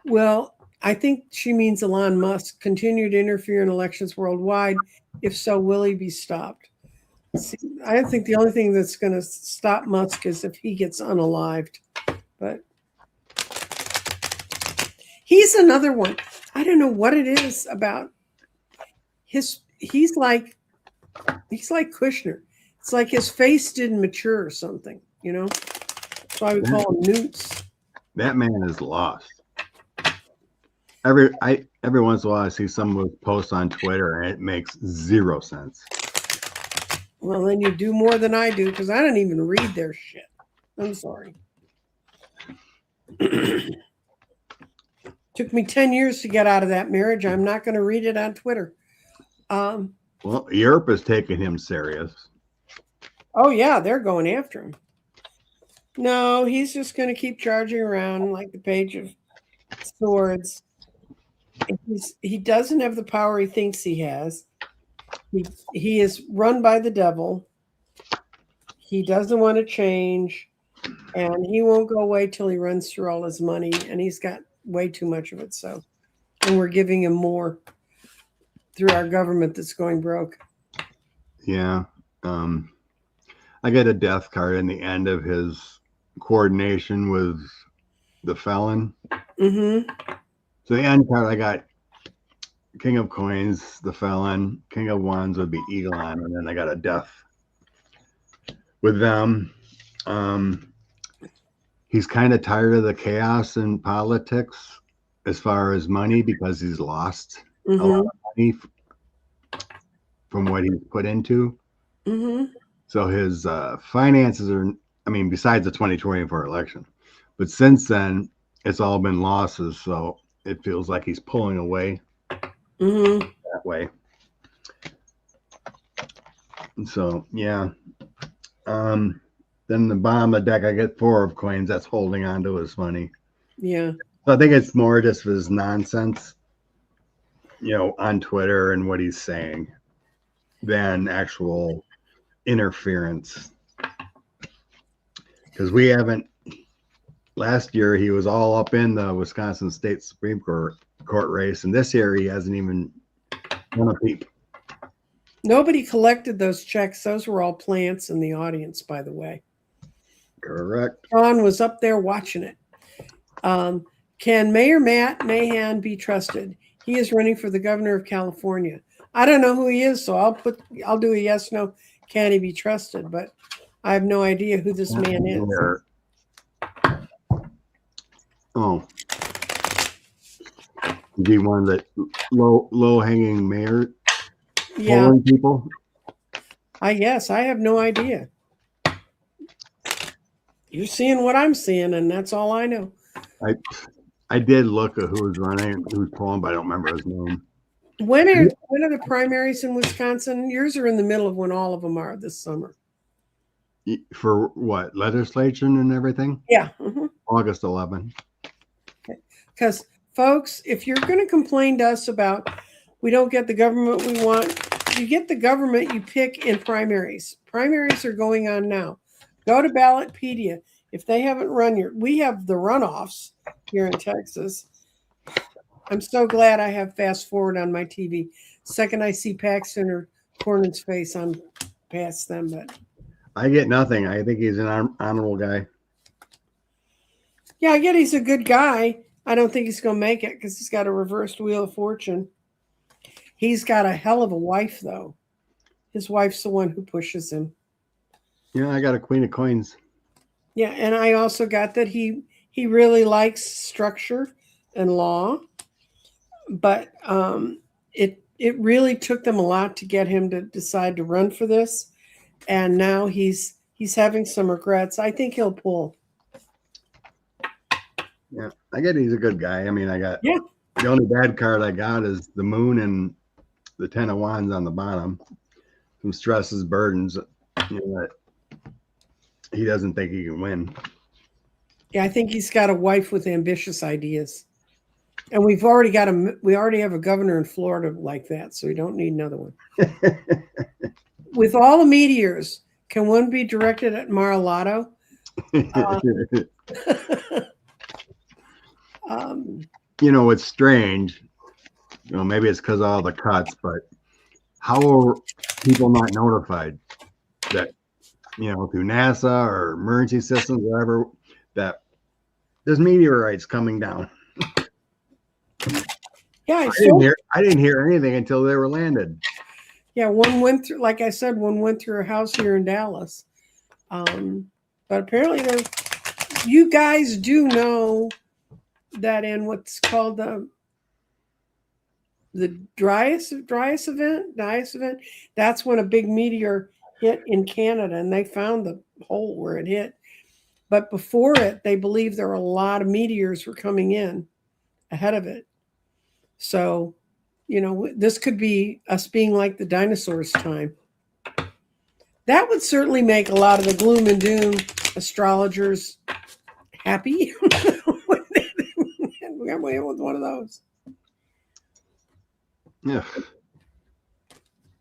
[SPEAKER 2] Well, I think she means Elon Musk continue to interfere in elections worldwide. If so, will he be stopped? See, I think the only thing that's going to stop Musk is if he gets unalived. But he's another one. I don't know what it is about he's like Kushner. It's like his face didn't mature or something, That's why we call him Newts.
[SPEAKER 1] That man is lost. Every once in a while I see someone post on Twitter and it makes zero sense.
[SPEAKER 2] Well, then you do more than I do because I don't even read their shit. I'm sorry. Took me 10 years to get out of that marriage. I'm not going to read it on Twitter.
[SPEAKER 1] Well, Europe is taking him serious.
[SPEAKER 2] Oh, yeah, they're going after him. No, he's just going to keep charging around like the Page of Swords. He doesn't have the power he thinks he has. He is run by the devil. He doesn't want to change, and he won't go away till he runs through all his money, and he's got way too much of it. So, and we're giving him more through our government that's going broke.
[SPEAKER 1] Yeah. I got a death card in the end of his coordination with the felon.
[SPEAKER 2] Mm-hmm.
[SPEAKER 1] So the end card, I got King of Coins, the felon. King of Wands would be Elon, and then I got a death with them. He's kind of tired of the chaos in politics as far as money, because he's lost a lot of money from what he's put into.
[SPEAKER 2] Mm-hmm.
[SPEAKER 1] So his finances are, I mean, besides the 2024 election, but since then, it's all been losses. So it feels like he's pulling away that way. And so, yeah. Then the bottom of the deck, I get 4 of coins. That's holding on to his money.
[SPEAKER 2] Yeah.
[SPEAKER 1] So I think it's more just his nonsense, on Twitter and what he's saying than actual interference. Because we haven't, last year he was all up in the Wisconsin State Supreme Court race, and this year he hasn't even done a peep.
[SPEAKER 2] Nobody collected those checks. Those were all plants in the audience, by the way.
[SPEAKER 1] Correct.
[SPEAKER 2] Ron was up there watching it. Can Mayor Matt Mahan be trusted? He is running for the governor of California. I don't know who he is, so I'll do a yes, no. Can he be trusted? But I have no idea who this man is.
[SPEAKER 1] Oh, is he one of the low hanging mayor people?
[SPEAKER 2] I guess I have no idea. You're seeing what I'm seeing, and that's all I know.
[SPEAKER 1] I did look at who was running, who was polling, but I don't remember his name.
[SPEAKER 2] When are the primaries in Wisconsin? Yours are in the middle of when all of them are this summer.
[SPEAKER 1] For what, legislation and everything?
[SPEAKER 2] Yeah. Mm-hmm.
[SPEAKER 1] August 11th.
[SPEAKER 2] Because, folks, if you're going to complain to us about we don't get the government we want, you get the government you pick in primaries. Primaries are going on now. Go to Ballotpedia. If they haven't we have the runoffs here in Texas. I'm so glad I have fast forward on my TV. Second I see Paxton or Cornyn's face, I'm past them. But
[SPEAKER 1] I get nothing. I think he's an honorable guy.
[SPEAKER 2] Yeah, I get he's a good guy. I don't think he's going to make it because he's got a reversed wheel of fortune. He's got a hell of a wife, though. His wife's the one who pushes him.
[SPEAKER 1] Yeah, I got a Queen of Coins.
[SPEAKER 2] Yeah, and I also got that he really likes structure and law, but it really took them a lot to get him to decide to run for this, and now he's having some regrets. I think he'll pull.
[SPEAKER 1] Yeah, I get he's a good guy. I mean,
[SPEAKER 2] the
[SPEAKER 1] only bad card I got is the moon and the 10 of Wands on the bottom. Some stresses, burdens, that he doesn't think he can win.
[SPEAKER 2] Yeah, I think he's got a wife with ambitious ideas. And we already have a governor in Florida like that, so we don't need another one. With all the meteors, can one be directed at Mar-a-Lago?
[SPEAKER 1] It's strange. Maybe it's because of all the cuts, but how are people not notified that, through NASA or emergency systems, whatever, that there's meteorites coming down?
[SPEAKER 2] Yeah,
[SPEAKER 1] I didn't hear anything until they were landed.
[SPEAKER 2] Yeah, one went through, like I said, one went through a house here in Dallas. But apparently you guys do know that in what's called the Dryas event, that's when a big meteor hit in Canada, and they found the hole where it hit. But before it, they believed there were a lot of meteors were coming in ahead of it. So, this could be us being like the dinosaurs' time. That would certainly make a lot of the gloom and doom astrologers happy. We got away with one of those.
[SPEAKER 1] Yeah.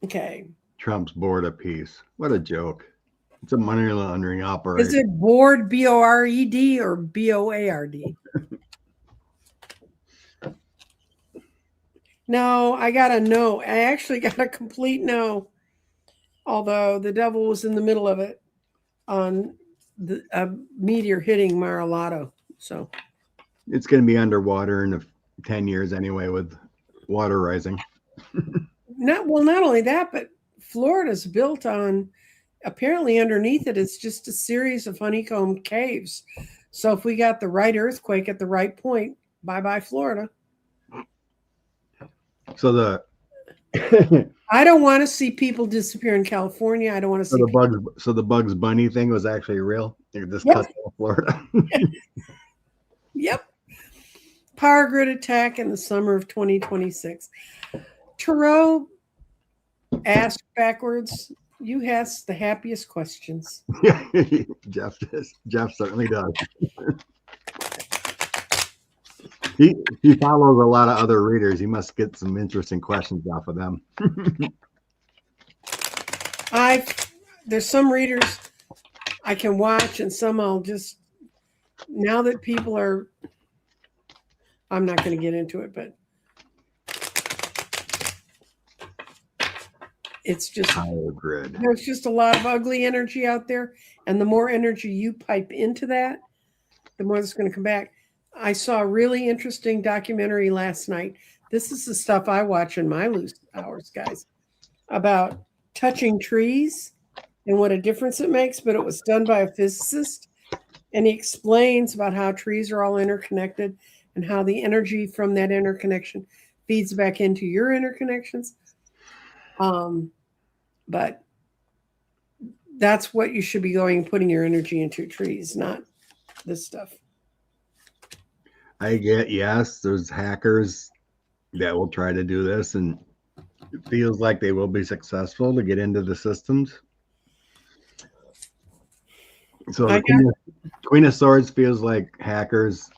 [SPEAKER 2] Okay.
[SPEAKER 1] Trump's board of peace. What a joke. It's a money laundering operation.
[SPEAKER 2] Is it bored, B-O-R-E-D, or B-O-A-R-D? No, I got a no. I actually got a complete no. Although the devil was in the middle of it on the meteor hitting Mar-a-Lago. So
[SPEAKER 1] it's going to be underwater in 10 years anyway with water rising.
[SPEAKER 2] Not only that, but Florida's built on, apparently underneath it, it's just a series of honeycomb caves. So if we got the right earthquake at the right point, bye-bye Florida.
[SPEAKER 1] So
[SPEAKER 2] I don't want to see people disappear in California. I don't want to see
[SPEAKER 1] the Bugs Bunny thing was actually real. This
[SPEAKER 2] Yep.
[SPEAKER 1] cut off Florida.
[SPEAKER 2] Yep. Power grid attack in the summer of 2026. Tarot asked backwards. You ask the happiest questions.
[SPEAKER 1] Jeff certainly does. He follows a lot of other readers. He must get some interesting questions off of them.
[SPEAKER 2] There's some readers I can watch, and some I'll just, now that people are, I'm not going to get into it, but it's just,
[SPEAKER 1] Power grid.
[SPEAKER 2] there's just a lot of ugly energy out there, and the more energy you pipe into that, the more it's going to come back. I saw a really interesting documentary last night. This is the stuff I watch in my loose hours, guys, about touching trees and what a difference it makes, but it was done by a physicist, and he explains about how trees are all interconnected and how the energy from that interconnection feeds back into your interconnections. But that's what you should be going and putting your energy into, trees, not this stuff.
[SPEAKER 1] Yes, there's hackers that will try to do this, and it feels like they will be successful to get into the systems. So the Queen of Swords feels like hackers,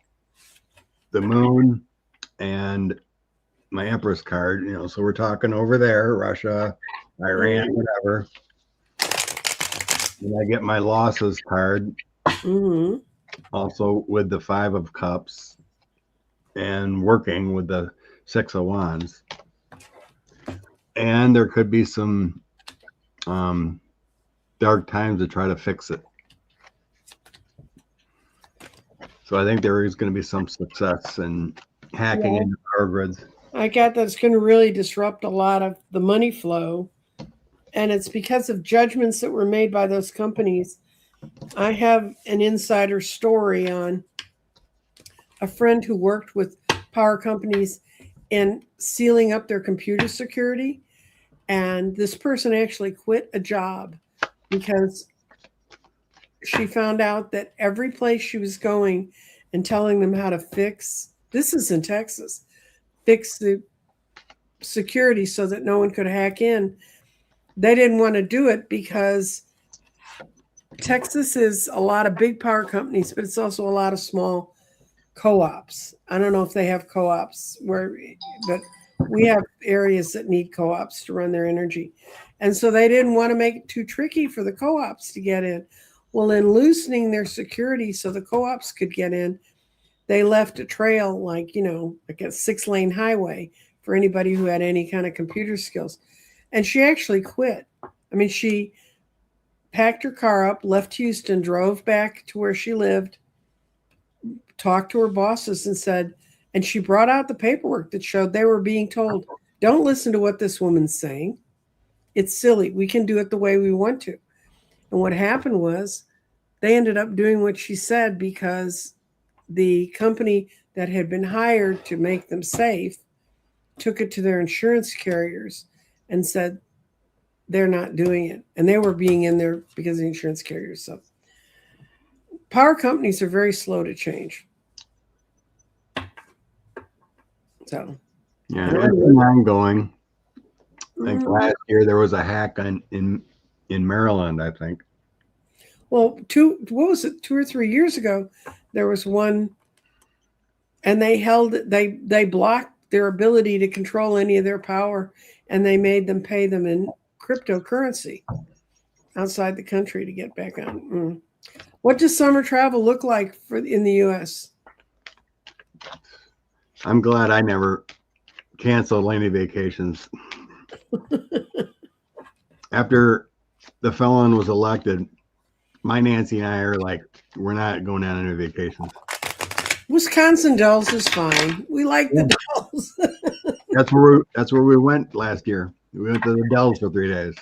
[SPEAKER 1] the Moon, and my Empress card, so we're talking over there, Russia, Iran, whatever. And I get my losses card, also with the 5 of Cups, and working with the 6 of Wands. And there could be some dark times to try to fix it. So I think there is going to be some success in hacking into power grids.
[SPEAKER 2] I got that it's going to really disrupt a lot of the money flow. And it's because of judgments that were made by those companies. I have an insider story on a friend who worked with power companies in sealing up their computer security. And this person actually quit a job because she found out that every place she was going and telling them how to fix, this is in Texas, fix the security so that no one could hack in. They didn't want to do it because Texas is a lot of big power companies, but it's also a lot of small co-ops. I don't know if they have co-ops but we have areas that need co-ops to run their energy. And so they didn't want to make it too tricky for the co-ops to get in. Well, in loosening their security so the co-ops could get in, they left a trail like a 6-lane highway for anybody who had any kind of computer skills. And she actually quit. I mean, she packed her car up, left Houston, drove back to where she lived, talked to her bosses and said, and she brought out the paperwork that showed they were being told, don't listen to what this woman's saying. It's silly. We can do it the way we want to. And what happened was they ended up doing what she said because the company that had been hired to make them safe took it to their insurance carriers and said they're not doing it. And they were being in there because of the insurance carriers. So power companies are very slow to change. So,
[SPEAKER 1] yeah, it's been ongoing. I think last year there was a hack in Maryland, I think.
[SPEAKER 2] Well, 2 or 3 years ago, there was one, and they blocked their ability to control any of their power, and they made them pay them in cryptocurrency outside the country to get back on. What does summer travel look like in the U.S.?
[SPEAKER 1] I'm glad I never canceled any vacations. After the felon was elected, my Nancy and I are like, we're not going on any vacations.
[SPEAKER 2] Wisconsin Dells is fine. We like the Dells.
[SPEAKER 1] That's where we went last year. We went to the Dells for 3 days.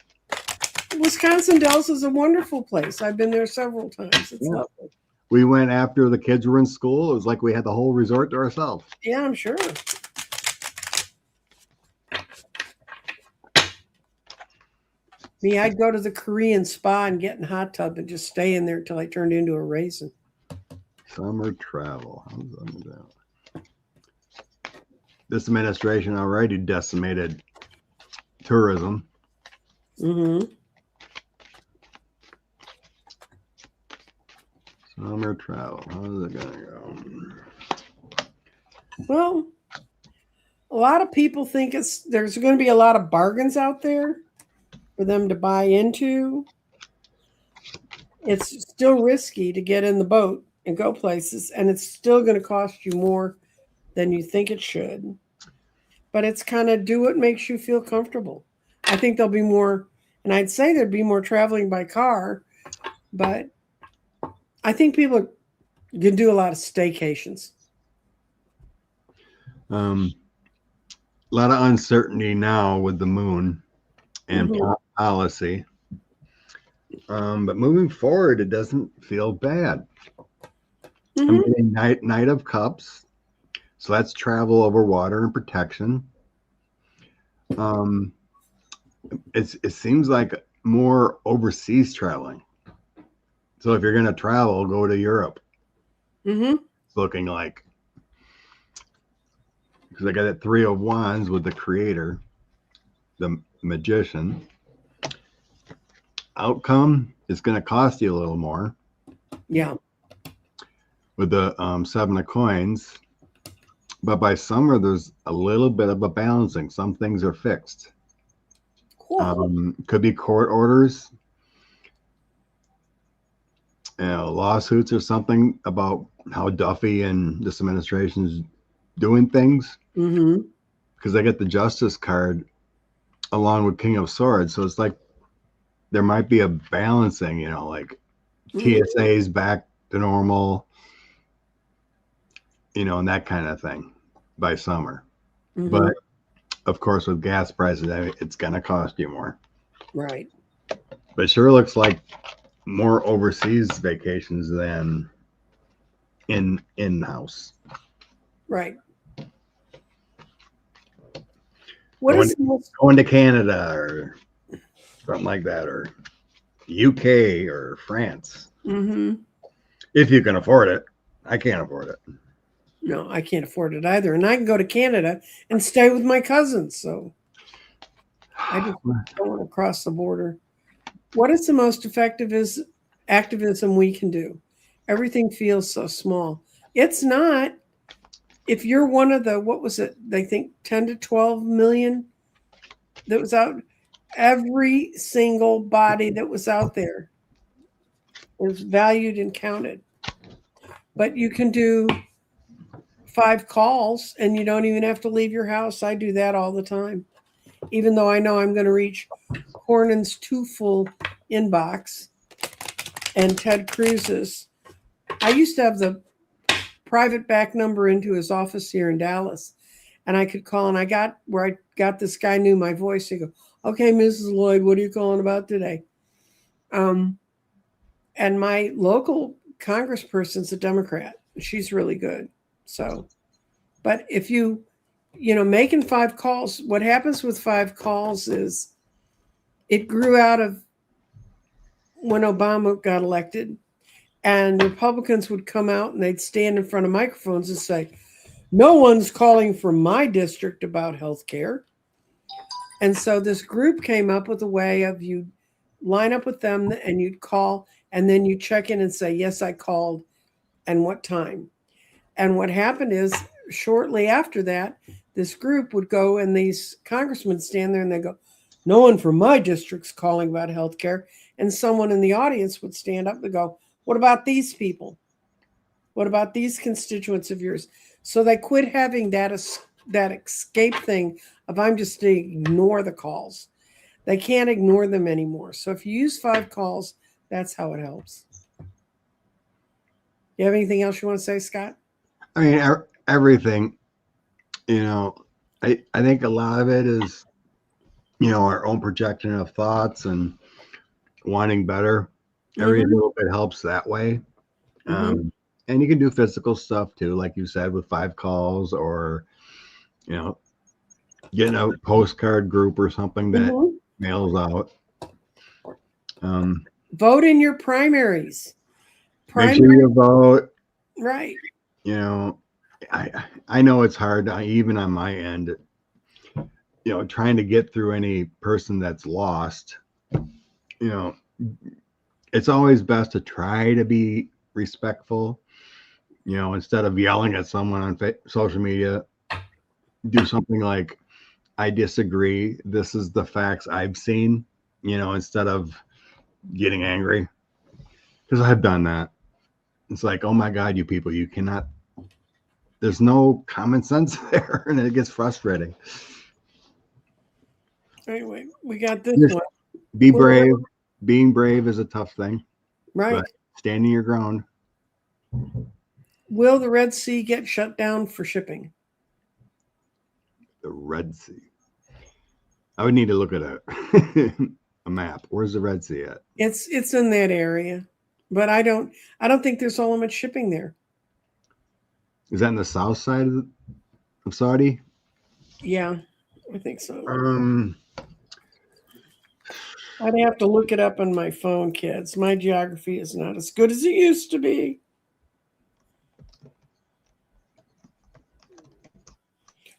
[SPEAKER 2] Wisconsin Dells is a wonderful place. I've been there several times. It's lovely.
[SPEAKER 1] We went after the kids were in school. It was like we had the whole resort to ourselves.
[SPEAKER 2] Yeah, I'm sure. Me, I'd go to the Korean spa and get in a hot tub and just stay in there until I turned into a raisin.
[SPEAKER 1] Summer travel. How's that? This administration already decimated tourism.
[SPEAKER 2] Mm-hmm.
[SPEAKER 1] Summer travel. How's it going to go?
[SPEAKER 2] Well, a lot of people think there's going to be a lot of bargains out there for them to buy into. It's still risky to get in the boat and go places, and it's still going to cost you more than you think it should. But it's kind of do what makes you feel comfortable. I think there'll be more, and I'd say there'd be more traveling by car, but I think people are going to do a lot of staycations.
[SPEAKER 1] A lot of uncertainty now with the moon and policy. But moving forward, it doesn't feel bad. I'm getting Knight of Cups. So that's travel over water and protection. It seems like more overseas traveling. So if you're going to travel, go to Europe. It's looking like. Because I got that 3 of Wands with the creator, the magician. Outcome is going to cost you a little more.
[SPEAKER 2] Yeah.
[SPEAKER 1] With the 7 of Coins. But by summer, there's a little bit of a balancing. Some things are fixed. Cool. Could be court orders, lawsuits or something about how Duffy and this administration is doing things. Because I get the Justice card along with King of Swords. So it's like there might be a balancing, like TSA's back to normal, and that kind of thing by summer. But of course, with gas prices, it's going to cost you more.
[SPEAKER 2] Right.
[SPEAKER 1] But it sure looks like more overseas vacations than in-house.
[SPEAKER 2] Right.
[SPEAKER 1] Going to Canada or something like that, or UK or France. If you can afford it. I can't afford it.
[SPEAKER 2] No, I can't afford it either. And I can go to Canada and stay with my cousins. So I just don't want to cross the border. What is the most effective activism we can do? Everything feels so small. It's not. If you're one of the, what was it? They think 10 to 12 million that was out. Every single body that was out there was valued and counted. But you can do 5 calls and you don't even have to leave your house. I do that all the time. Even though I know I'm going to reach Cornyn's 2 full inbox and Ted Cruz's. I used to have the private back number into his office here in Dallas, and I could call, and I got this guy knew my voice. He go, "Okay, Mrs. Lloyd, what are you calling about today?" And my local congressperson's a Democrat. She's really good. So, but if making 5 calls, what happens with 5 calls is it grew out of when Obama got elected. And the Republicans would come out and they'd stand in front of microphones and say, no one's calling for my district about health care. And so this group came up with a way of you line up with them and you'd call and then you check in and say, yes, I called and what time. And what happened is shortly after that, this group would go and these congressmen stand there and they go, no one from my district's calling about health care. And someone in the audience would stand up and go, what about these people? What about these constituents of yours? So they quit having that escape thing of I'm just to ignore the calls. They can't ignore them anymore. So if you use 5 calls, that's how it helps. You have anything else you want to say, Scott?
[SPEAKER 1] I mean, everything, I think a lot of it is, our own projection of thoughts and wanting better. Every little bit helps that way. And you can do physical stuff too, like you said, with 5 calls or, getting a postcard group or something that mails out.
[SPEAKER 2] Vote in your primaries.
[SPEAKER 1] Make sure you vote.
[SPEAKER 2] Right.
[SPEAKER 1] I know it's hard, even on my end, trying to get through any person that's lost. It's always best to try to be respectful, instead of yelling at someone on social media. Do something like, I disagree. This is the facts I've seen, instead of getting angry. Because I've done that. It's like, oh my God, you people, you cannot, there's no common sense there. And it gets frustrating.
[SPEAKER 2] Anyway, we got this one.
[SPEAKER 1] Be brave. Being brave is a tough thing.
[SPEAKER 2] Right.
[SPEAKER 1] But standing your ground.
[SPEAKER 2] Will the Red Sea get shut down for shipping?
[SPEAKER 1] The Red Sea. I would need to look at a map. Where's the Red Sea at?
[SPEAKER 2] It's in that area, but I don't think there's all that much shipping there.
[SPEAKER 1] Is that in the south side of Saudi?
[SPEAKER 2] Yeah, I think so. I'd have to look it up on my phone, kids. My geography is not as good as it used to be.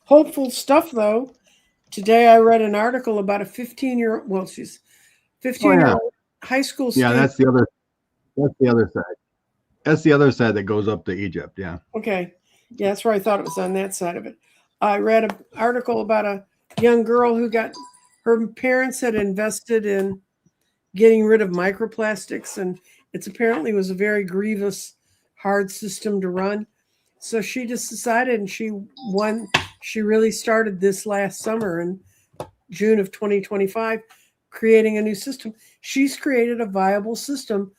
[SPEAKER 2] Hopeful stuff, though. Today I read an article about a 15-year-old, well, she's 15-year-old high school student.
[SPEAKER 1] Yeah, that's the other side. That's the other side that goes up to Egypt, yeah.
[SPEAKER 2] Okay. Yeah, that's where I thought it was on that side of it. I read an article about a young girl who her parents had invested in getting rid of microplastics, and it's apparently was a very grievous, hard system to run. So she just decided, and she really started this last summer in June of 2025, creating a new system. She's created a viable system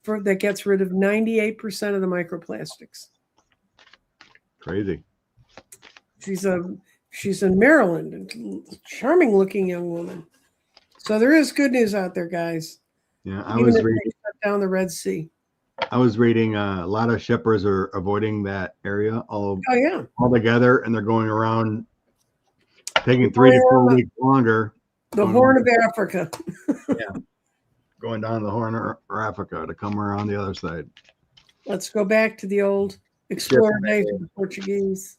[SPEAKER 2] that gets rid of 98% of the microplastics.
[SPEAKER 1] Crazy.
[SPEAKER 2] She's in Maryland, a charming looking young woman. So there is good news out there, guys.
[SPEAKER 1] Yeah,
[SPEAKER 2] I was reading shut down the Red Sea.
[SPEAKER 1] I was reading a lot of shippers are avoiding that area all together, and they're going around taking 3 to 4 weeks longer.
[SPEAKER 2] The Horn of Africa.
[SPEAKER 1] Yeah. Going down the Horn of Africa to come around the other side.
[SPEAKER 2] Let's go back to the old explorer days of the Portuguese.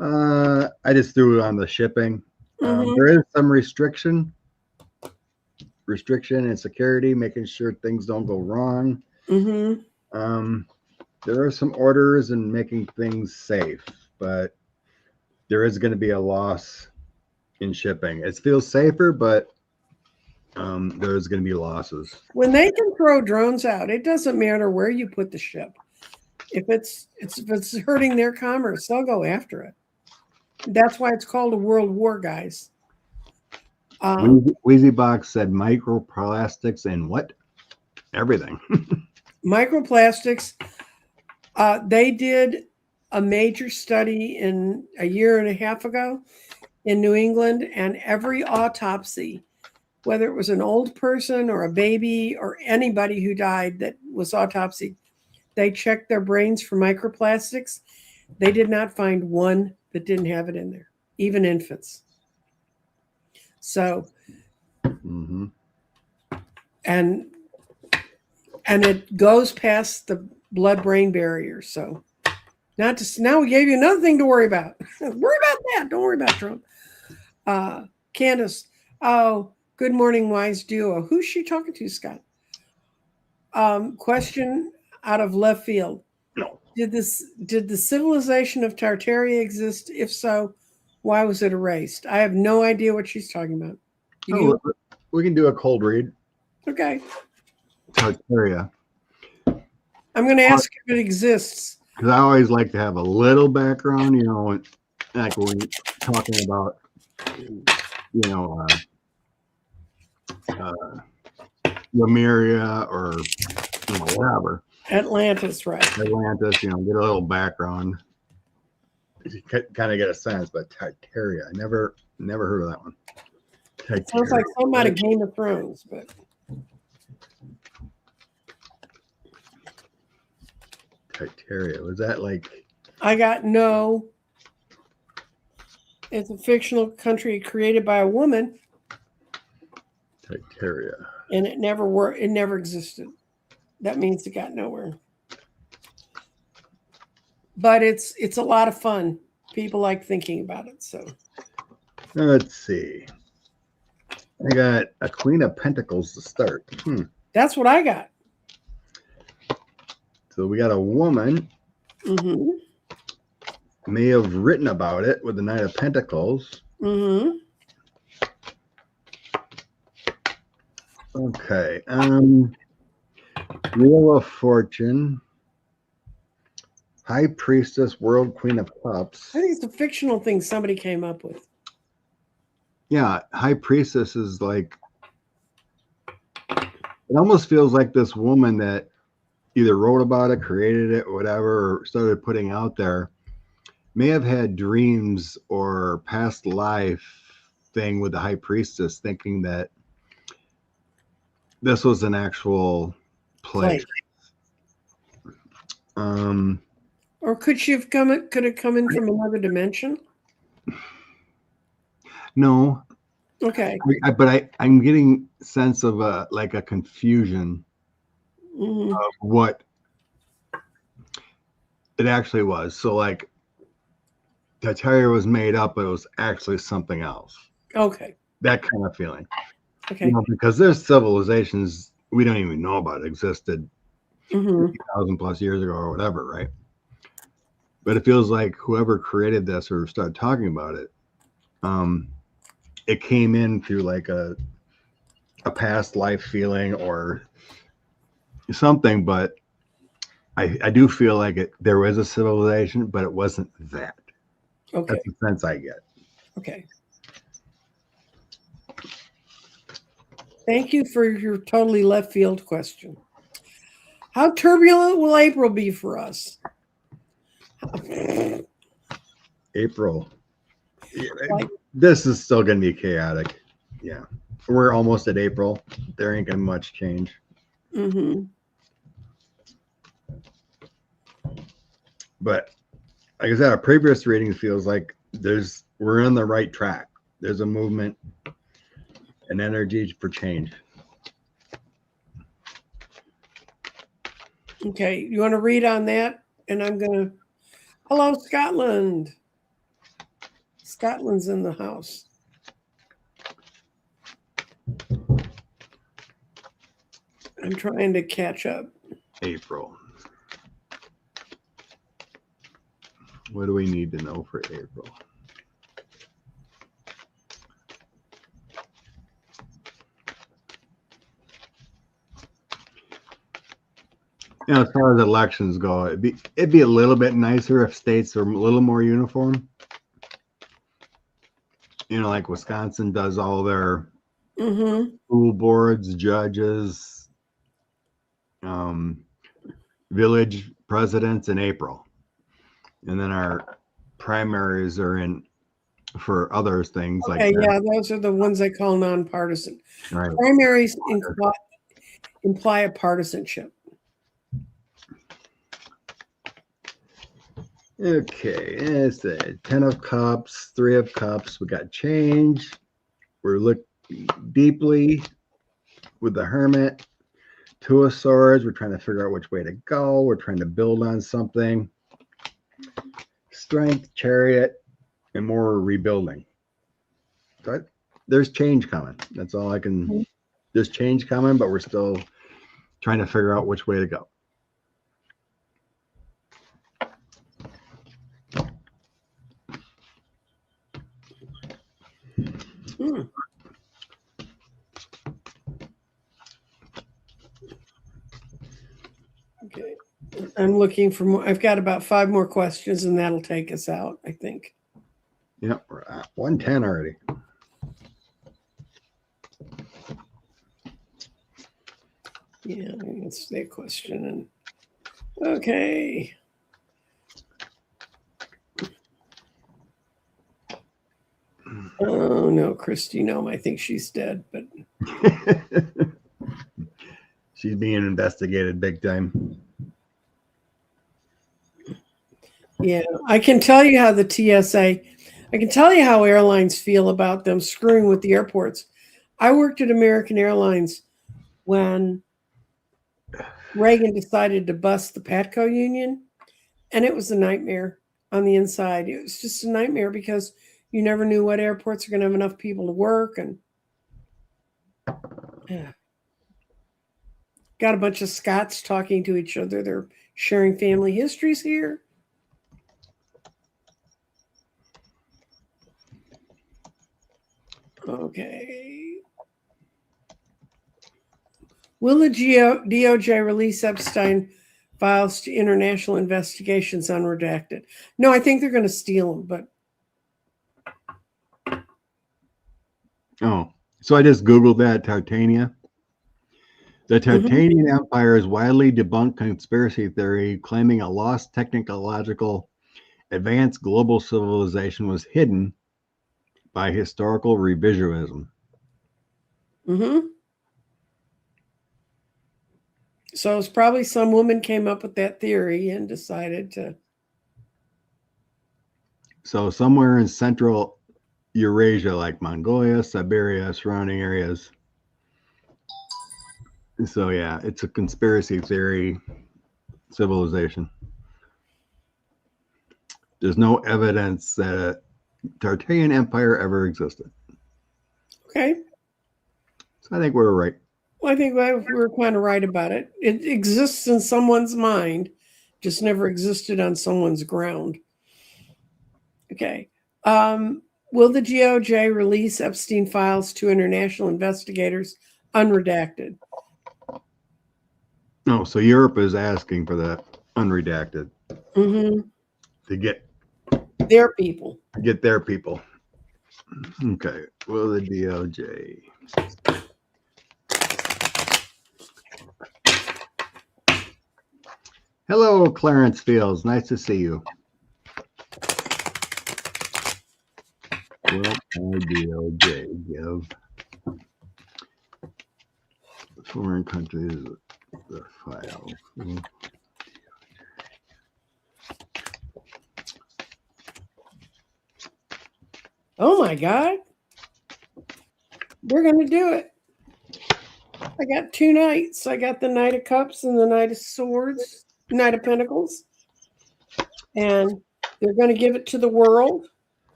[SPEAKER 1] I just threw it on the shipping. There is some restriction and security, making sure things don't go wrong. There are some orders and making things safe, but there is going to be a loss in shipping. It feels safer, but there's going to be losses. When
[SPEAKER 2] they can throw drones out, it doesn't matter where you put the ship. If it's hurting their commerce, they'll go after it. That's why it's called a world war, guys.
[SPEAKER 1] Wheezybox said microplastics and what? Everything.
[SPEAKER 2] Microplastics. They did a major study in a year and a half ago in New England, and every autopsy, whether it was an old person or a baby or anybody who died that was autopsied, they checked their brains for microplastics. They did not find one that didn't have it in there, even infants. So, and And it goes past the blood-brain barrier. So now we gave you another thing to worry about. Worry about that. Don't worry about Trump. Candace, oh, good morning, wise duo. Who's she talking to, Scott? Question out of left field.
[SPEAKER 1] No.
[SPEAKER 2] Did the civilization of Tartaria exist? If so, why was it erased? I have no idea what she's talking about.
[SPEAKER 1] We can do a cold read.
[SPEAKER 2] Okay.
[SPEAKER 1] Tartaria.
[SPEAKER 2] I'm going to ask if it exists.
[SPEAKER 1] Because I always like to have a little background, you know, like when talking about, you know, Lemuria or, you know, whatever.
[SPEAKER 2] Atlantis, right?
[SPEAKER 1] Atlantis, you know, get a little background. You kind of get a sense, but Tartaria, I never heard of that one. Tartaria.
[SPEAKER 2] Sounds like something out of Game of Thrones, but.
[SPEAKER 1] Tartaria, was that like?
[SPEAKER 2] I got no. It's a fictional country created by a woman.
[SPEAKER 1] Tartaria.
[SPEAKER 2] And it never worked. It never existed. That means it got nowhere. But it's a lot of fun. People like thinking about it. So
[SPEAKER 1] let's see. I got a Queen of Pentacles to start.
[SPEAKER 2] That's what I got.
[SPEAKER 1] So we got a woman.
[SPEAKER 2] Mm-hmm.
[SPEAKER 1] May have written about it with the Knight of Pentacles.
[SPEAKER 2] Mm-hmm.
[SPEAKER 1] Okay. Wheel of Fortune. High Priestess, World Queen of Cups.
[SPEAKER 2] I think it's a fictional thing somebody came up with.
[SPEAKER 1] Yeah, High Priestess is like, it almost feels like this woman that either wrote about it, created it, whatever, or started putting out there, may have had dreams or past life thing with the High Priestess, thinking that this was an actual place.
[SPEAKER 2] Or could she have come in from another dimension?
[SPEAKER 1] No.
[SPEAKER 2] Okay.
[SPEAKER 1] But I'm getting sense of a confusion
[SPEAKER 2] Mm-hmm.
[SPEAKER 1] of what it actually was. So like Tartaria was made up, but it was actually something else.
[SPEAKER 2] Okay.
[SPEAKER 1] That kind of feeling.
[SPEAKER 2] Okay.
[SPEAKER 1] You know, because there's civilizations we don't even know about existed 50,000 plus years ago or whatever, right? But it feels like whoever created this or started talking about it, it came in through like a past life feeling or something. But I do feel like there was a civilization, but it wasn't that.
[SPEAKER 2] Okay.
[SPEAKER 1] That's the sense I get.
[SPEAKER 2] Okay. Thank you for your totally left field question. How turbulent will April be for us?
[SPEAKER 1] April. This is still going to be chaotic. Yeah. We're almost at April. There ain't going to be much change.
[SPEAKER 2] Mm-hmm.
[SPEAKER 1] But like I said, our previous reading feels like we're on the right track. There's a movement and energy for change.
[SPEAKER 2] Okay. You want to read on that? And I'm going to... Hello, Scotland. Scotland's in the house. I'm trying to catch up.
[SPEAKER 1] April. What do we need to know for April? You know, as far as elections go, it'd be a little bit nicer if states are a little more uniform. You know, like Wisconsin does all their school boards, judges, village presidents in April. And then our primaries are in for other things like that.
[SPEAKER 2] Yeah, those are the ones they call nonpartisan.
[SPEAKER 1] Right.
[SPEAKER 2] Primaries imply a partisanship.
[SPEAKER 1] Okay, it's a 10 of Cups, 3 of Cups. We got change. We're looking deeply with the Hermit. Two of Swords, we're trying to figure out which way to go. We're trying to build on something. Strength, Chariot, and more rebuilding. So there's change coming. That's all I can. There's change coming, but we're still trying to figure out which way to go.
[SPEAKER 2] Okay. I'm looking for more. I've got about 5 more questions, and that'll take us out, I think.
[SPEAKER 1] Yep, we're at 110 already.
[SPEAKER 2] Yeah, that's the question. Okay. Oh no, Kristi Noem. I think she's dead, but
[SPEAKER 1] She's being investigated big time.
[SPEAKER 2] yeah, I can tell you how the TSA, I can tell you how airlines feel about them screwing with the airports. I worked at American Airlines when Reagan decided to bust the PATCO union, and it was a nightmare on the inside. It was just a nightmare because you never knew what airports are going to have enough people to work, and yeah. Got a bunch of Scots talking to each other. They're sharing family histories here. Okay. Will the DOJ release Epstein files to international investigations unredacted? No, I think they're going to steal them, but.
[SPEAKER 1] Oh, so I just Googled that, Tartaria. The Tartarian Empire is widely debunked conspiracy theory claiming a lost technological advanced global civilization was hidden by historical revisionism.
[SPEAKER 2] So it's probably some woman came up with that theory and decided to.
[SPEAKER 1] So somewhere in Central Eurasia, like Mongolia, Siberia, surrounding areas. So yeah, it's a conspiracy theory civilization. There's no evidence that a Tartarian Empire ever existed.
[SPEAKER 2] Okay.
[SPEAKER 1] So I think we're right.
[SPEAKER 2] Well, I think we're kind of right about it. It exists in someone's mind, just never existed on someone's ground. Okay. Will the DOJ release Epstein files to international investigators unredacted?
[SPEAKER 1] No, so Europe is asking for that unredacted to get
[SPEAKER 2] their people.
[SPEAKER 1] Get their people. Okay. Will the DOJ? Hello, Clarence Fields. Nice to see you. Will the DOJ give foreign countries the files?
[SPEAKER 2] Oh my God. We're going to do it. I got 2 knights. I got the Knight of Cups and the Knight of Swords, Knight of Pentacles. And they're going to give it to the world.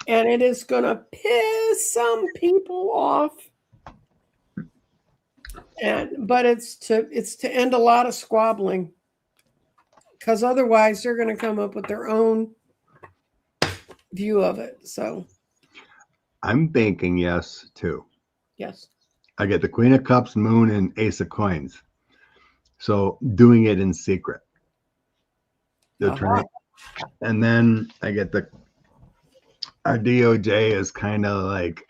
[SPEAKER 2] And it is going to piss some people off. But it's to end a lot of squabbling. Because otherwise they're going to come up with their own view of it. So
[SPEAKER 1] I'm banking yes too.
[SPEAKER 2] Yes.
[SPEAKER 1] I get the Queen of Cups, Moon, and Ace of Coins. So doing it in secret. They're trying, and then I get our DOJ is kind of like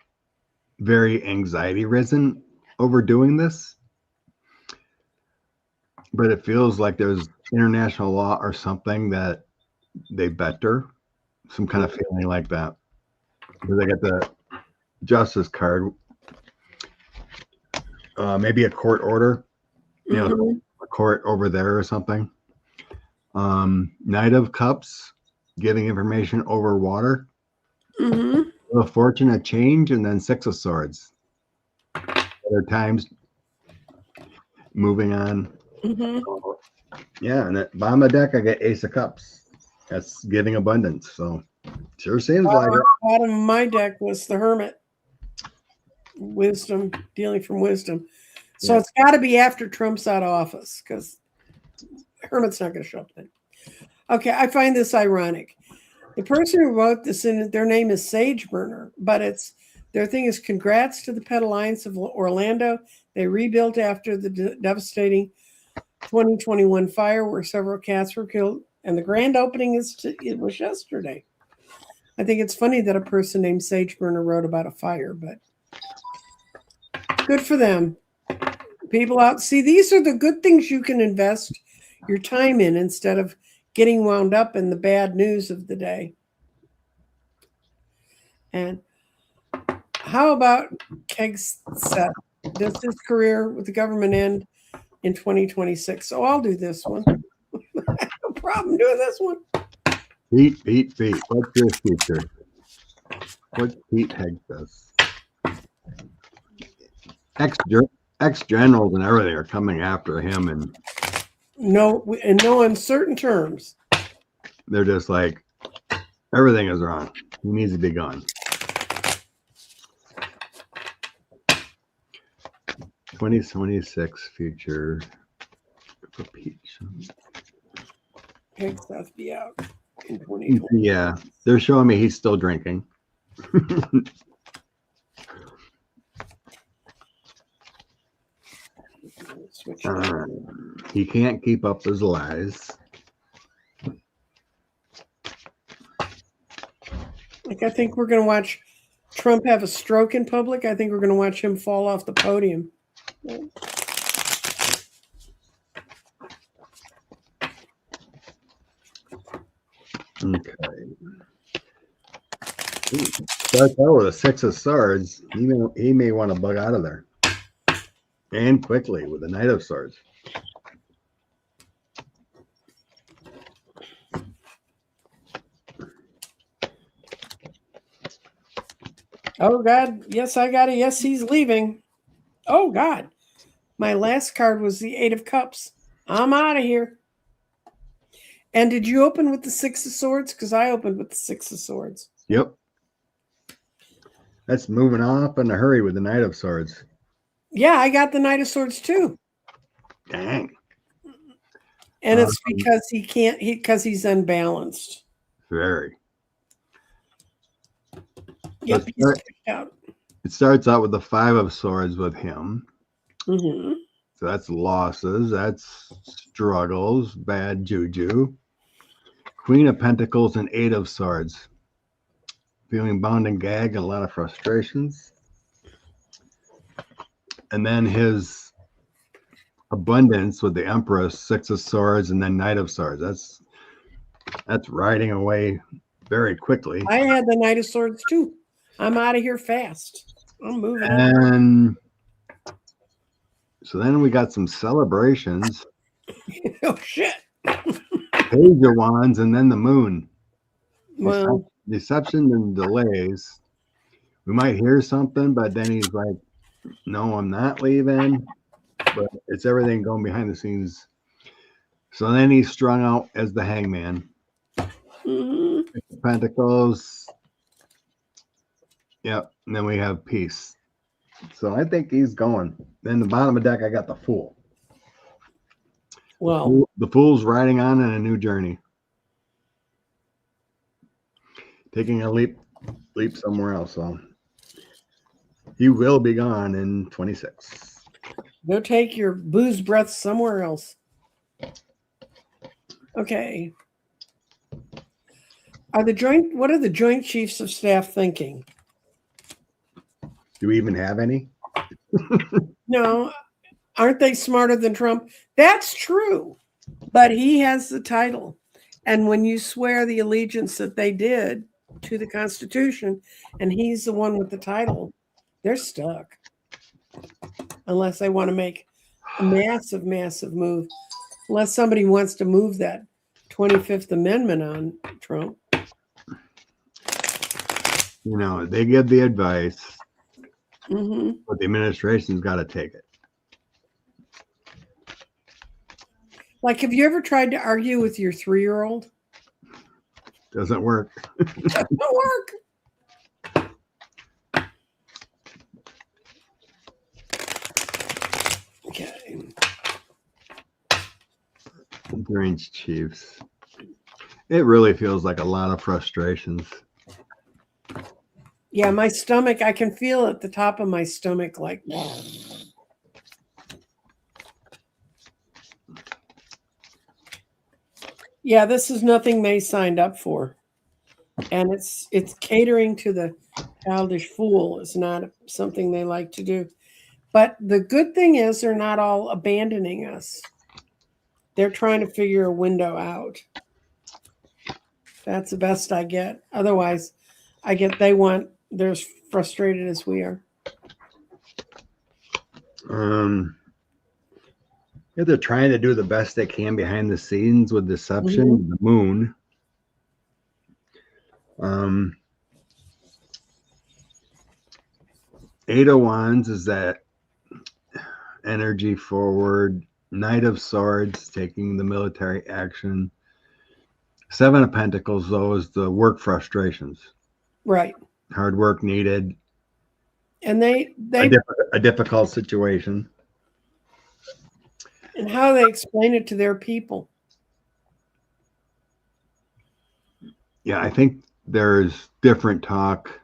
[SPEAKER 1] very anxiety ridden over doing this. But it feels like there's international law or something that they better. Some kind of feeling like that. Because I get the Justice card. Maybe a court order. You know, a court over there or something. Knight of Cups, giving information over water. A Fortune, a change, and then 6 of Swords. Other times, moving on.
[SPEAKER 2] Mm-hmm.
[SPEAKER 1] Yeah, and at bottom of the deck, I get Ace of Cups. That's giving abundance. So sure seems like it.
[SPEAKER 2] Bottom of my deck was the Hermit. Wisdom, dealing from wisdom. So
[SPEAKER 1] Yeah.
[SPEAKER 2] it's got to be after Trump's out of office because Hermit's not going to show up then. Okay, I find this ironic. The person who wrote this in their name is Sage Burner, but their thing is congrats to the Pet Alliance of Orlando. They rebuilt after the devastating 2021 fire where several cats were killed, and the grand opening it was yesterday. I think it's funny that a person named Sage Burner wrote about a fire, but good for them. People out, see, these are the good things you can invest your time in instead of getting wound up in the bad news of the day. And how about Kegg's Seth? Does his career with the government end in 2026? So I'll do this one. No problem doing this one.
[SPEAKER 1] Pete. What's your future? What's Pete Heggus? Ex-generals and everything are coming after him, and
[SPEAKER 2] no uncertain terms.
[SPEAKER 1] They're just like, everything is wrong. He needs to be gone. 2026 future for Peach.
[SPEAKER 2] Keg Seth be out in 2020.
[SPEAKER 1] Yeah, they're showing me he's still drinking. He can't keep up his lies.
[SPEAKER 2] Like, I think we're going to watch Trump have a stroke in public. I think we're going to watch him fall off the podium. Yeah.
[SPEAKER 1] Okay. Starts out with a 6 of Swords. He may want to bug out of there. And quickly with the Knight of Swords.
[SPEAKER 2] Oh, God. Yes, I got it. Yes, he's leaving. Oh, God. My last card was the 8 of Cups. I'm out of here. And did you open with the 6 of Swords? Because I opened with the 6 of Swords.
[SPEAKER 1] Yep. That's moving off in a hurry with the Knight of Swords.
[SPEAKER 2] Yeah, I got the Knight of Swords too.
[SPEAKER 1] Dang.
[SPEAKER 2] And it's because because he's unbalanced.
[SPEAKER 1] Very.
[SPEAKER 2] Yep, he's kicked out.
[SPEAKER 1] It starts out with the 5 of Swords with him.
[SPEAKER 2] Mm-hmm.
[SPEAKER 1] So that's losses. That's struggles. Bad juju. Queen of Pentacles and 8 of Swords. Feeling bound and gagged and a lot of frustrations. And then his abundance with the Empress, 6 of Swords, and then Knight of Swords. That's riding away very quickly.
[SPEAKER 2] I had the Knight of Swords too. I'm out of here fast. I'm moving on.
[SPEAKER 1] And so then we got some celebrations.
[SPEAKER 2] Oh, shit.
[SPEAKER 1] Page of Wands and then the Moon.
[SPEAKER 2] Well,
[SPEAKER 1] Deception and delays. We might hear something, but then he's like, no, I'm not leaving. But it's everything going behind the scenes. So then he's strung out as the Hangman.
[SPEAKER 2] mm-hmm.
[SPEAKER 1] Pentacles. Yep. And then we have Peace. So I think he's going. Then the bottom of the deck, I got the Fool.
[SPEAKER 2] Well,
[SPEAKER 1] The Fool's riding on in a new journey. Taking a leap somewhere else. So he will be gone in 26.
[SPEAKER 2] go take your booze breath somewhere else. Okay. What are the Joint Chiefs of Staff thinking?
[SPEAKER 1] Do we even have any?
[SPEAKER 2] No, aren't they smarter than Trump? That's true, but he has the title. And when you swear the allegiance that they did to the Constitution, and he's the one with the title, they're stuck. Unless they want to make a massive, massive move. Unless somebody wants to move that 25th Amendment on Trump.
[SPEAKER 1] You know, they give the advice,
[SPEAKER 2] Mm-hmm.
[SPEAKER 1] but the administration's got to take it.
[SPEAKER 2] Like, have you ever tried to argue with your 3-year-old?
[SPEAKER 1] Doesn't work.
[SPEAKER 2] Doesn't work. Okay.
[SPEAKER 1] Deranged Chiefs. It really feels like a lot of frustrations.
[SPEAKER 2] Yeah, my stomach, I can feel at the top of my stomach, like. Yeah, this is nothing May signed up for. And it's catering to the childish fool is not something they like to do. But the good thing is they're not all abandoning us. They're trying to figure a window out. That's the best I get. Otherwise, they're as frustrated as we are.
[SPEAKER 1] Yeah, they're trying to do the best they can behind the scenes with deception, the moon. Eight of Wands is that energy forward. Knight of Swords, taking the military action. Seven of Pentacles, though, is the work frustrations.
[SPEAKER 2] Right.
[SPEAKER 1] Hard work needed.
[SPEAKER 2] And they
[SPEAKER 1] a difficult situation.
[SPEAKER 2] And how they explain it to their people.
[SPEAKER 1] Yeah, I think there's different talk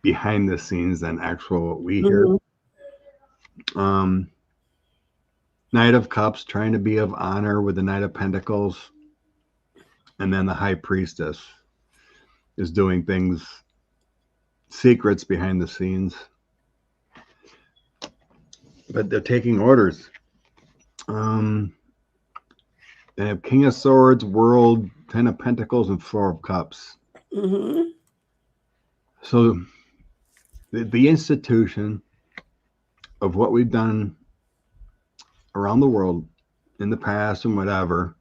[SPEAKER 1] behind the scenes than actual what we hear. Knight of Cups, trying to be of honor with the Knight of Pentacles. And then the High Priestess is doing things, secrets behind the scenes. But they're taking orders. They have King of Swords, World, 10 of Pentacles, and 4 of Cups. So the institution of what we've done around the world in the past and whatever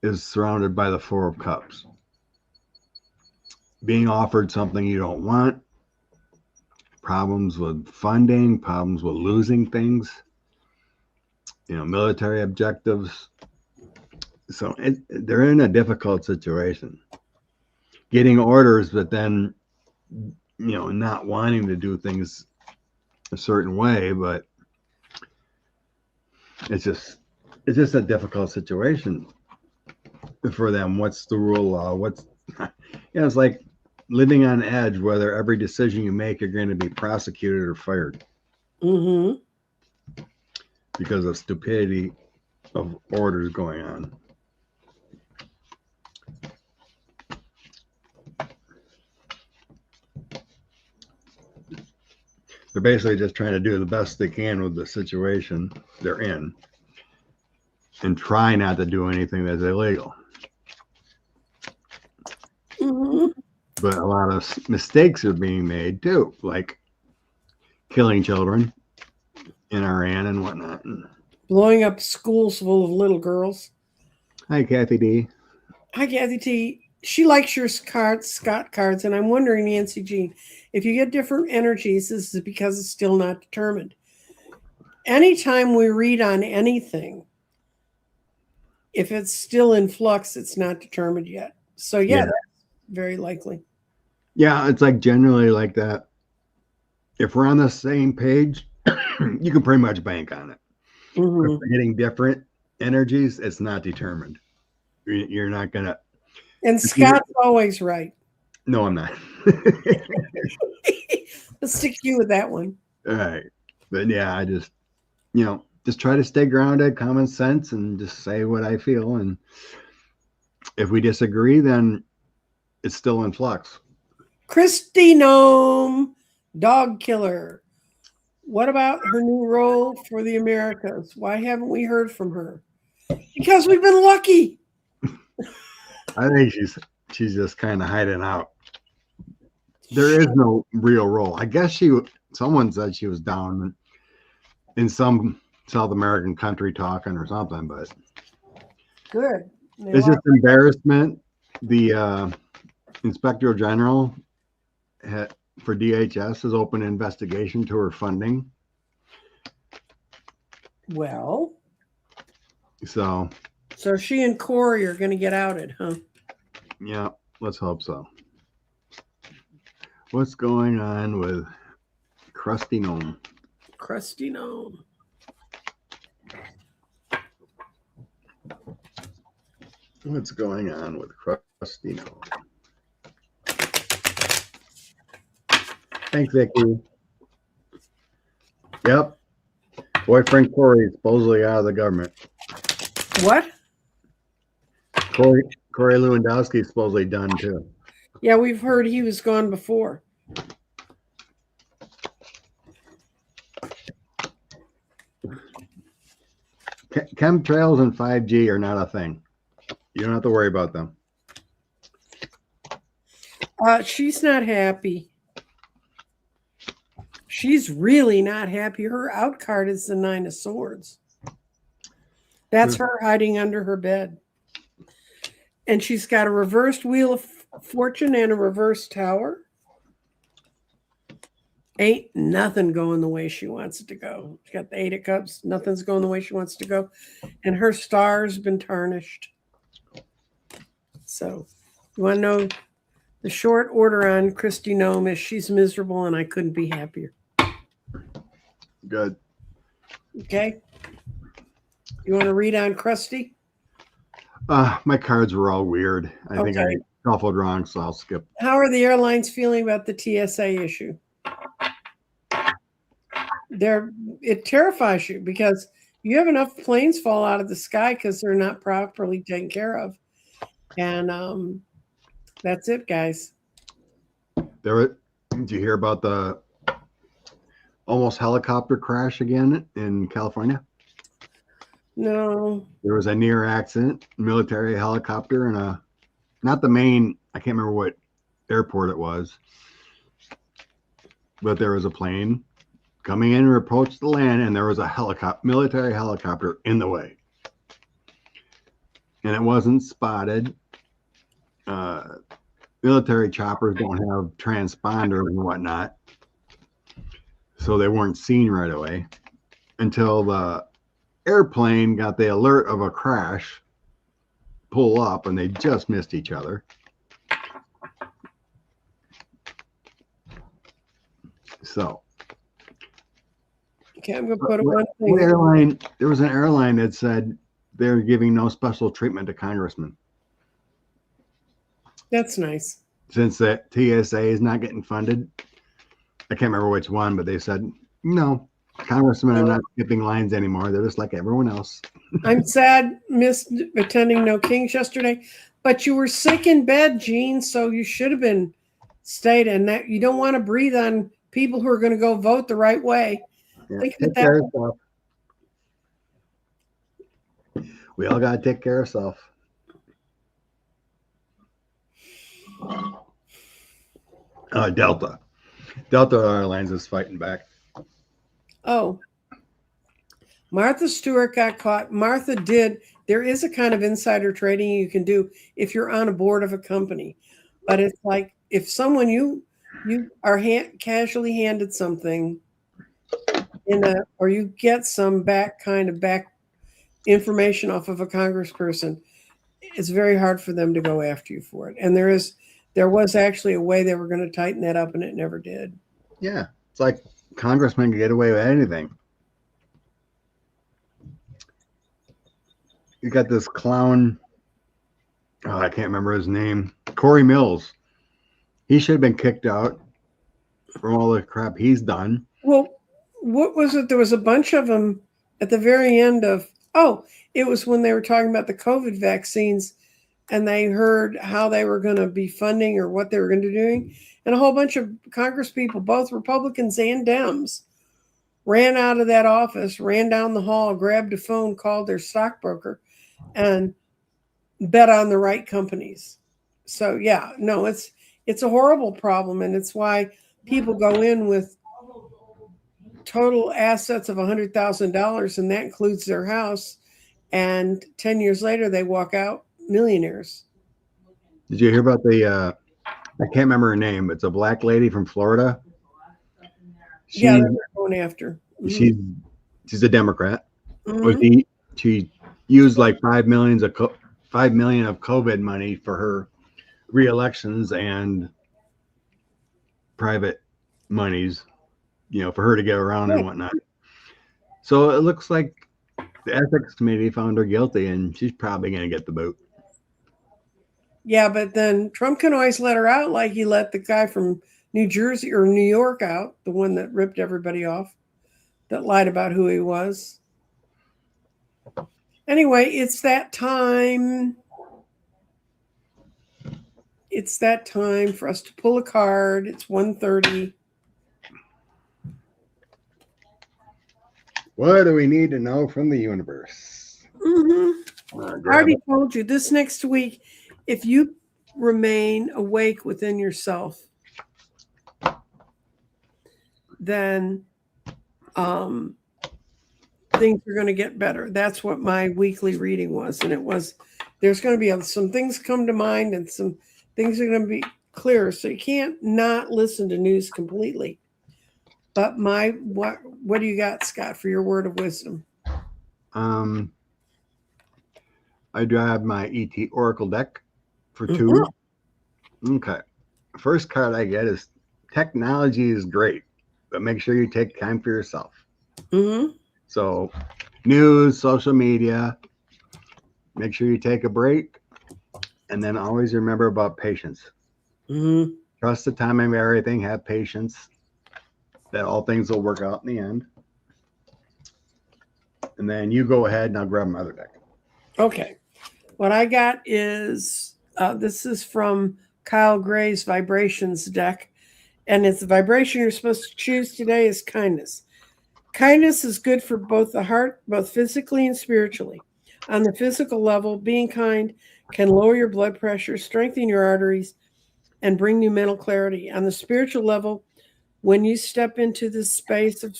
[SPEAKER 1] is surrounded by the 4 of Cups. Being offered something you don't want, problems with funding, problems with losing things, military objectives. So they're in a difficult situation. Getting orders, but then, not wanting to do things a certain way, but it's just a difficult situation for them. What's the rule of law? It's like living on edge, whether every decision you make, you're going to be prosecuted or fired. Because of stupidity of orders going on. They're basically just trying to do the best they can with the situation they're in and try not to do anything that's illegal. But a lot of mistakes are being made too, like killing children in Iran and whatnot.
[SPEAKER 2] Blowing up schools full of little girls.
[SPEAKER 1] Hi, Kathy D.
[SPEAKER 2] Hi, Kathy T. She likes your Scott cards, and I'm wondering, Nancy Jean, if you get different energies, this is because it's still not determined. Anytime we read on anything, if it's still in flux, it's not determined yet. So yeah, that's very likely.
[SPEAKER 1] Yeah, it's like generally like that. If we're on the same page, you can pretty much bank on it. If we're getting different energies, it's not determined. You're not gonna.
[SPEAKER 2] And Scott's always right.
[SPEAKER 1] No, I'm not.
[SPEAKER 2] Let's stick you with that one.
[SPEAKER 1] All right, but yeah, I just try to stay grounded, common sense, and just say what I feel. And if we disagree, then it's still in flux.
[SPEAKER 2] Kristi Noem, dog killer. What about her new role for the Americas? Why haven't we heard from her? Because we've been lucky.
[SPEAKER 1] I think she's just kind of hiding out. There is no real role. I guess someone said she was down in some South American country talking or something, but
[SPEAKER 2] good.
[SPEAKER 1] It's just embarrassment. The Inspector General for DHS has opened an investigation to her funding.
[SPEAKER 2] Well,
[SPEAKER 1] So
[SPEAKER 2] she and Corey are going to get outed, huh?
[SPEAKER 1] yeah, let's hope so. What's going on with Kristi Noem?
[SPEAKER 2] Kristi Noem.
[SPEAKER 1] What's going on with Kristi Noem? Thanks, Vicky. Yep. Boyfriend Corey is supposedly out of the government.
[SPEAKER 2] What?
[SPEAKER 1] Corey Lewandowski is supposedly done too.
[SPEAKER 2] Yeah, we've heard he was gone before.
[SPEAKER 1] Chemtrails and 5G are not a thing. You don't have to worry about them.
[SPEAKER 2] She's not happy. She's really not happy. Her out card is the 9 of Swords. That's her hiding under her bed. And she's got a reversed Wheel of Fortune and a reversed Tower. Ain't nothing going the way she wants it to go. She's got the 8 of Cups. Nothing's going the way she wants to go. And her star's been tarnished. So, you want to know the short order on Kristi Noem is she's miserable and I couldn't be happier.
[SPEAKER 1] Good.
[SPEAKER 2] Okay. You want to read on Kristi?
[SPEAKER 1] My cards were all weird. I think I shuffled wrong, so I'll skip.
[SPEAKER 2] How are the airlines feeling about the TSA issue? It terrifies you because you have enough planes fall out of the sky because they're not properly taken care of. And that's it, guys.
[SPEAKER 1] Did you hear about the almost helicopter crash again in California?
[SPEAKER 2] No.
[SPEAKER 1] There was a near accident, military helicopter, and not the main, I can't remember what airport it was, but there was a plane coming in and approached the land, and there was a military helicopter in the way. And it wasn't spotted. Military choppers don't have transponders and whatnot, so they weren't seen right away until the airplane got the alert of a crash, pull up, and they just missed each other. So,
[SPEAKER 2] okay, I'm going to put one thing.
[SPEAKER 1] There was an airline that said they're giving no special treatment to congressmen.
[SPEAKER 2] That's nice.
[SPEAKER 1] Since the TSA is not getting funded, I can't remember which one, but they said, no, congressmen are not skipping lines anymore. They're just like everyone else.
[SPEAKER 2] I'm sad, missed attending No Kings yesterday, but you were sick in bed, Gene, so you should have been stayed. And that you don't want to breathe on people who are going to go vote the right way.
[SPEAKER 1] Yeah,
[SPEAKER 2] Think
[SPEAKER 1] take care of yourself. We all got to take care of self. Delta Airlines is fighting back.
[SPEAKER 2] Oh, Martha Stewart got caught. Martha did. There is a kind of insider trading you can do if you're on a board of a company, but it's like if someone you are casually handed something or you get some back information off of a congressperson, it's very hard for them to go after you for it. And there was actually a way they were going to tighten that up, and it never did.
[SPEAKER 1] Yeah, it's like congressmen can get away with anything. You got this clown. Oh, I can't remember his name. Corey Mills. He should have been kicked out from all the crap he's done.
[SPEAKER 2] Well, what was it? There was a bunch of them at the very end of. Oh, it was when they were talking about the COVID vaccines, and they heard how they were going to be funding or what they were going to be doing. And a whole bunch of Congress people, both Republicans and Dems, ran out of that office, ran down the hall, grabbed a phone, called their stockbroker, and bet on the right companies. So, yeah, no, it's a horrible problem. And it's why people go in with total assets of $100,000, and that includes their house. And 10 years later, they walk out millionaires.
[SPEAKER 1] Did you hear about the I can't remember her name. It's a black lady from Florida.
[SPEAKER 2] They're going after.
[SPEAKER 1] Mm-hmm. She's a Democrat.
[SPEAKER 2] Mm-hmm.
[SPEAKER 1] She used like 5 million of COVID money for her re-elections and private monies, for her to get around and whatnot. So it looks like the ethics committee found her guilty, and she's probably going to get the boot.
[SPEAKER 2] Yeah, but then Trump can always let her out, like he let the guy from New Jersey or New York out, the one that ripped everybody off, that lied about who he was. Anyway, it's that time. It's that time for us to pull a card. It's 1:30.
[SPEAKER 1] What do we need to know from the universe?
[SPEAKER 2] Mm-hmm. I already told you this next week, if you remain awake within yourself, then things are going to get better. That's what my weekly reading was. And it was, there's going to be some things come to mind and some things are going to be clearer. So you can't not listen to news completely. But what do you got, Scott, for your word of wisdom?
[SPEAKER 1] I do have my ET Oracle deck for 2. Okay. First card I get is technology is great, but make sure you take time for yourself. So news, social media, make sure you take a break, and then always remember about patience. Trust the timing of everything, have patience, that all things will work out in the end. And then you go ahead and I'll grab my other deck.
[SPEAKER 2] Okay. What I got is, this is from Kyle Gray's Vibrations deck. And it's the vibration you're supposed to choose today is kindness. Kindness is good for both the heart, both physically and spiritually. On the physical level, being kind can lower your blood pressure, strengthen your arteries, and bring you mental clarity. On the spiritual level, when you step into this space of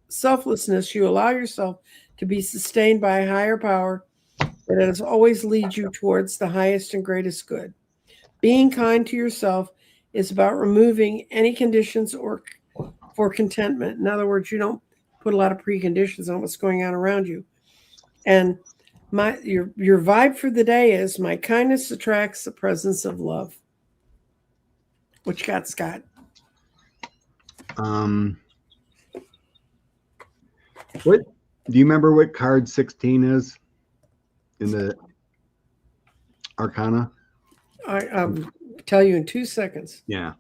[SPEAKER 2] selflessness, you allow yourself to be sustained by a higher power that has always lead you towards the highest and greatest good. Being kind to yourself is about removing any conditions or for contentment. In other words, you don't put a lot of preconditions on what's going on around you. And your vibe for the day is my kindness attracts the presence of love. What you got, Scott?
[SPEAKER 1] What do you remember what card 16 is in the Arcana?
[SPEAKER 2] I'll tell you in 2 seconds.
[SPEAKER 1] Yeah.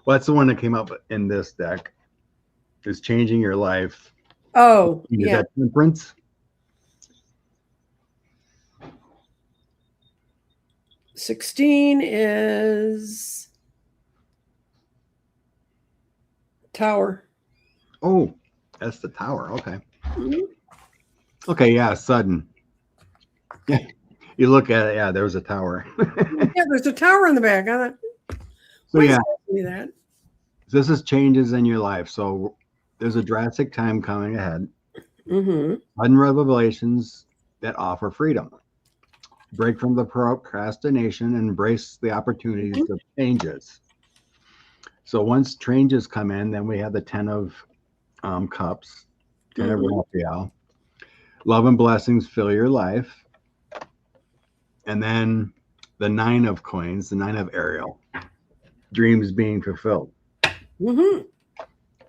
[SPEAKER 1] Well, that's the one that came up in this deck. Is changing your life.
[SPEAKER 2] Oh, yeah.
[SPEAKER 1] That Temperance?
[SPEAKER 2] 16 is Tower.
[SPEAKER 1] Oh, that's the Tower. Okay. Okay, yeah, sudden. Yeah. You look at it, yeah, there was a tower.
[SPEAKER 2] Yeah, there's a tower in the back. I thought,
[SPEAKER 1] so yeah,
[SPEAKER 2] that.
[SPEAKER 1] This is changes in your life. So there's a drastic time coming ahead. Sudden revelations that offer freedom. Break from the procrastination and embrace the opportunities of changes. So once changes come in, then we have the 10 of Cups, 10 of Raphael. Love and blessings fill your life. And then the 9 of Coins, the 9 of Ariel. Dreams being fulfilled.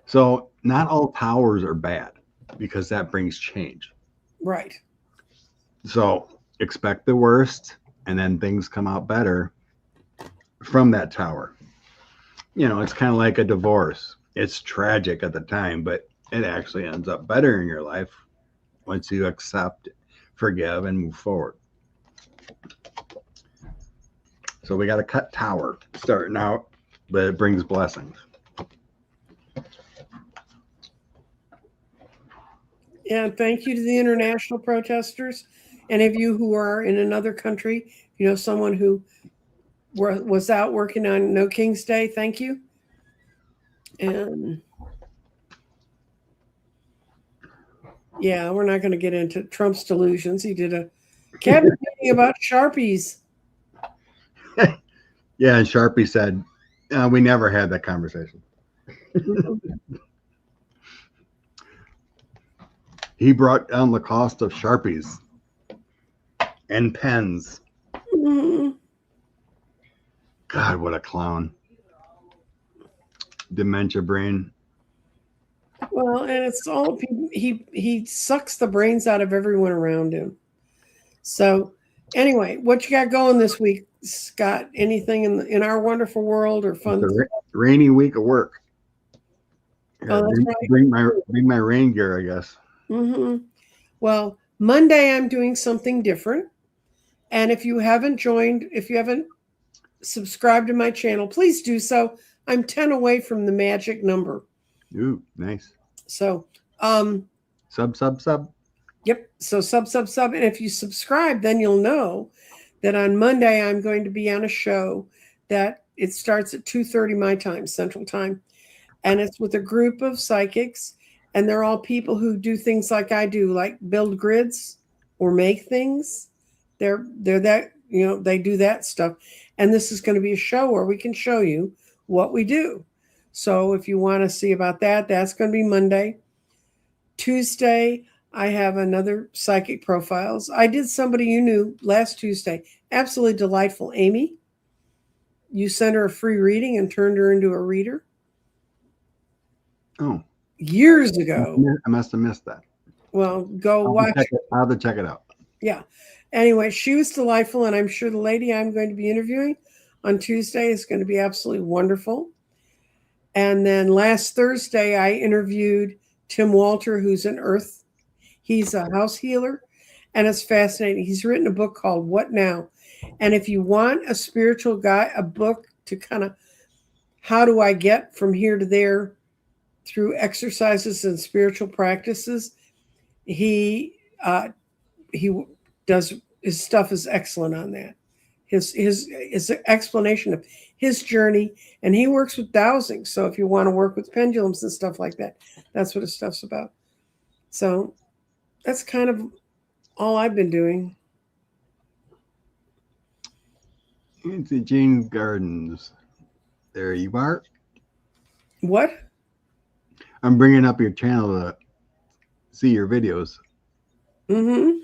[SPEAKER 1] So not all towers are bad because that brings change.
[SPEAKER 2] Right.
[SPEAKER 1] So expect the worst and then things come out better from that tower. It's kind of like a divorce. It's tragic at the time, but it actually ends up better in your life once you accept, forgive, and move forward. So we got to cut Tower starting out, but it brings blessings.
[SPEAKER 2] And thank you to the international protesters. Any of you who are in another country, someone who was out working on No King's Day, thank you. And yeah, we're not going to get into Trump's delusions. He did a cabinet meeting about Sharpies.
[SPEAKER 1] Yeah, and Sharpie said, we never had that conversation. He brought down the cost of Sharpies. And pens.
[SPEAKER 2] Mhm.
[SPEAKER 1] God, what a clown. Dementia brain.
[SPEAKER 2] Well, and it's all people. He sucks the brains out of everyone around him. So, anyway, what you got going this week, Scott? Anything in our wonderful world or
[SPEAKER 1] It's
[SPEAKER 2] fun?
[SPEAKER 1] a rainy week of work.
[SPEAKER 2] Oh, that's right.
[SPEAKER 1] Bring my rain gear, I guess.
[SPEAKER 2] Mm-hmm. Well, Monday I'm doing something different. And if you haven't subscribed to my channel, please do so. I'm 10 away from the magic number.
[SPEAKER 1] Ooh, nice.
[SPEAKER 2] So,
[SPEAKER 1] Sub.
[SPEAKER 2] yep. So sub. And if you subscribe, then you'll know that on Monday I'm going to be on a show that it starts at 2:30 my time, Central Time. And it's with a group of psychics. And they're all people who do things like I do, like build grids or make things. They're that, they do that stuff. And this is going to be a show where we can show you what we do. So if you want to see about that, that's going to be Monday. Tuesday, I have another psychic profiles. I did somebody you knew last Tuesday. Absolutely delightful. Amy, you sent her a free reading and turned her into a reader.
[SPEAKER 1] Oh.
[SPEAKER 2] Years ago.
[SPEAKER 1] I must have missed that.
[SPEAKER 2] Well, go watch.
[SPEAKER 1] I'll have to check it out.
[SPEAKER 2] Yeah. Anyway, she was delightful, and I'm sure the lady I'm going to be interviewing on Tuesday is going to be absolutely wonderful. And then last Thursday, I interviewed Tim Walter, who's an earth. He's a house healer, and it's fascinating. He's written a book called What Now? And if you want a spiritual guy, a book to kind of, how do I get from here to there through exercises and spiritual practices, he does, his stuff is excellent on that. His explanation of his journey, and he works with dowsing. So if you want to work with pendulums and stuff like that, that's what his stuff's about. So that's kind of all I've been doing.
[SPEAKER 1] Into Jane Gardens. There you are.
[SPEAKER 2] What?
[SPEAKER 1] I'm bringing up your channel to see your videos.
[SPEAKER 2] Mm-hmm.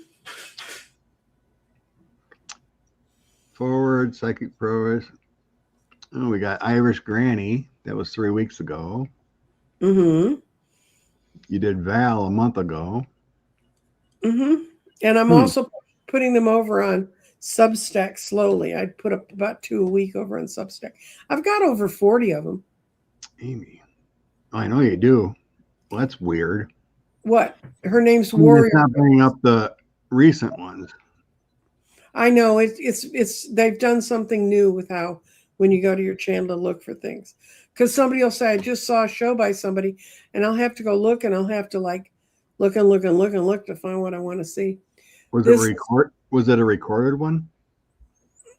[SPEAKER 1] Forward, Psychic Pros. Oh, we got Irish Granny. That was 3 weeks ago.
[SPEAKER 2] Mm-hmm.
[SPEAKER 1] You did Val a month ago.
[SPEAKER 2] Mm-hmm. And I'm also putting them over on Substack slowly. I put up about 2 a week over on Substack. I've got over 40 of them.
[SPEAKER 1] Amy. Oh, I know you do. Well, that's weird.
[SPEAKER 2] What? Her name's Warrior.
[SPEAKER 1] It's not bringing up the recent ones.
[SPEAKER 2] I know it's they've done something new with how when you go to your channel to look for things, because somebody will say I just saw a show by somebody, and I'll have to go look, and I'll have to like look to find what I want to see.
[SPEAKER 1] Was it a recorded one?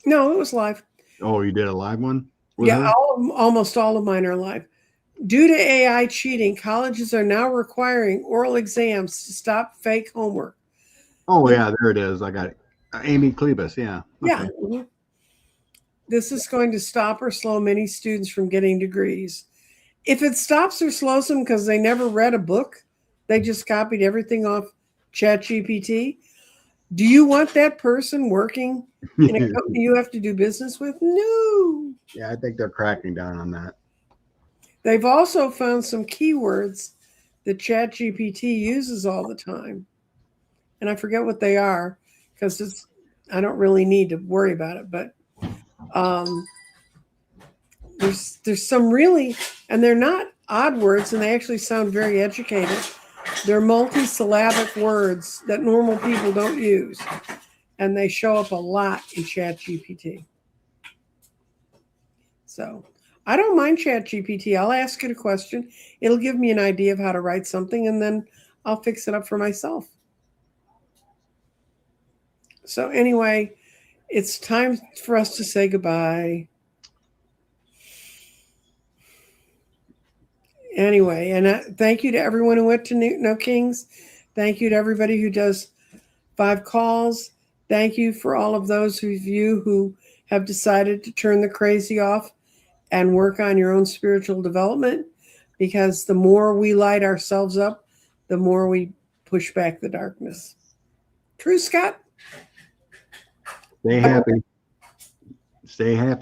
[SPEAKER 2] No, it was live.
[SPEAKER 1] Oh, you did a live one?
[SPEAKER 2] Yeah, almost all of mine are live. Due to AI cheating, colleges are now requiring oral exams to stop fake homework.
[SPEAKER 1] Oh yeah, there it is. I got it. Amy Klebus, yeah.
[SPEAKER 2] Okay. Yeah. Mm-hmm. This is going to stop or slow many students from getting degrees. If it stops or slows them because they never read a book, they just copied everything off ChatGPT. Do you want that person working in a company you have to do business with? No.
[SPEAKER 1] Yeah, I think they're cracking down on that.
[SPEAKER 2] They've also found some keywords that ChatGPT uses all the time. And I forget what they are, because I don't really need to worry about it, but there's some really, and they're not odd words, and they actually sound very educated. They're multi-syllabic words that normal people don't use, and they show up a lot in ChatGPT. So I don't mind ChatGPT. I'll ask it a question. It'll give me an idea of how to write something, and then I'll fix it up for myself. So anyway, it's time for us to say goodbye. Anyway, and thank you to everyone who went to No Kings. Thank you to everybody who does 5 calls. Thank you for all of those of you who have decided to turn the crazy off and work on your own spiritual development, because the more we light ourselves up, the more we push back the darkness. True, Scott?
[SPEAKER 1] Stay happy. Stay happy.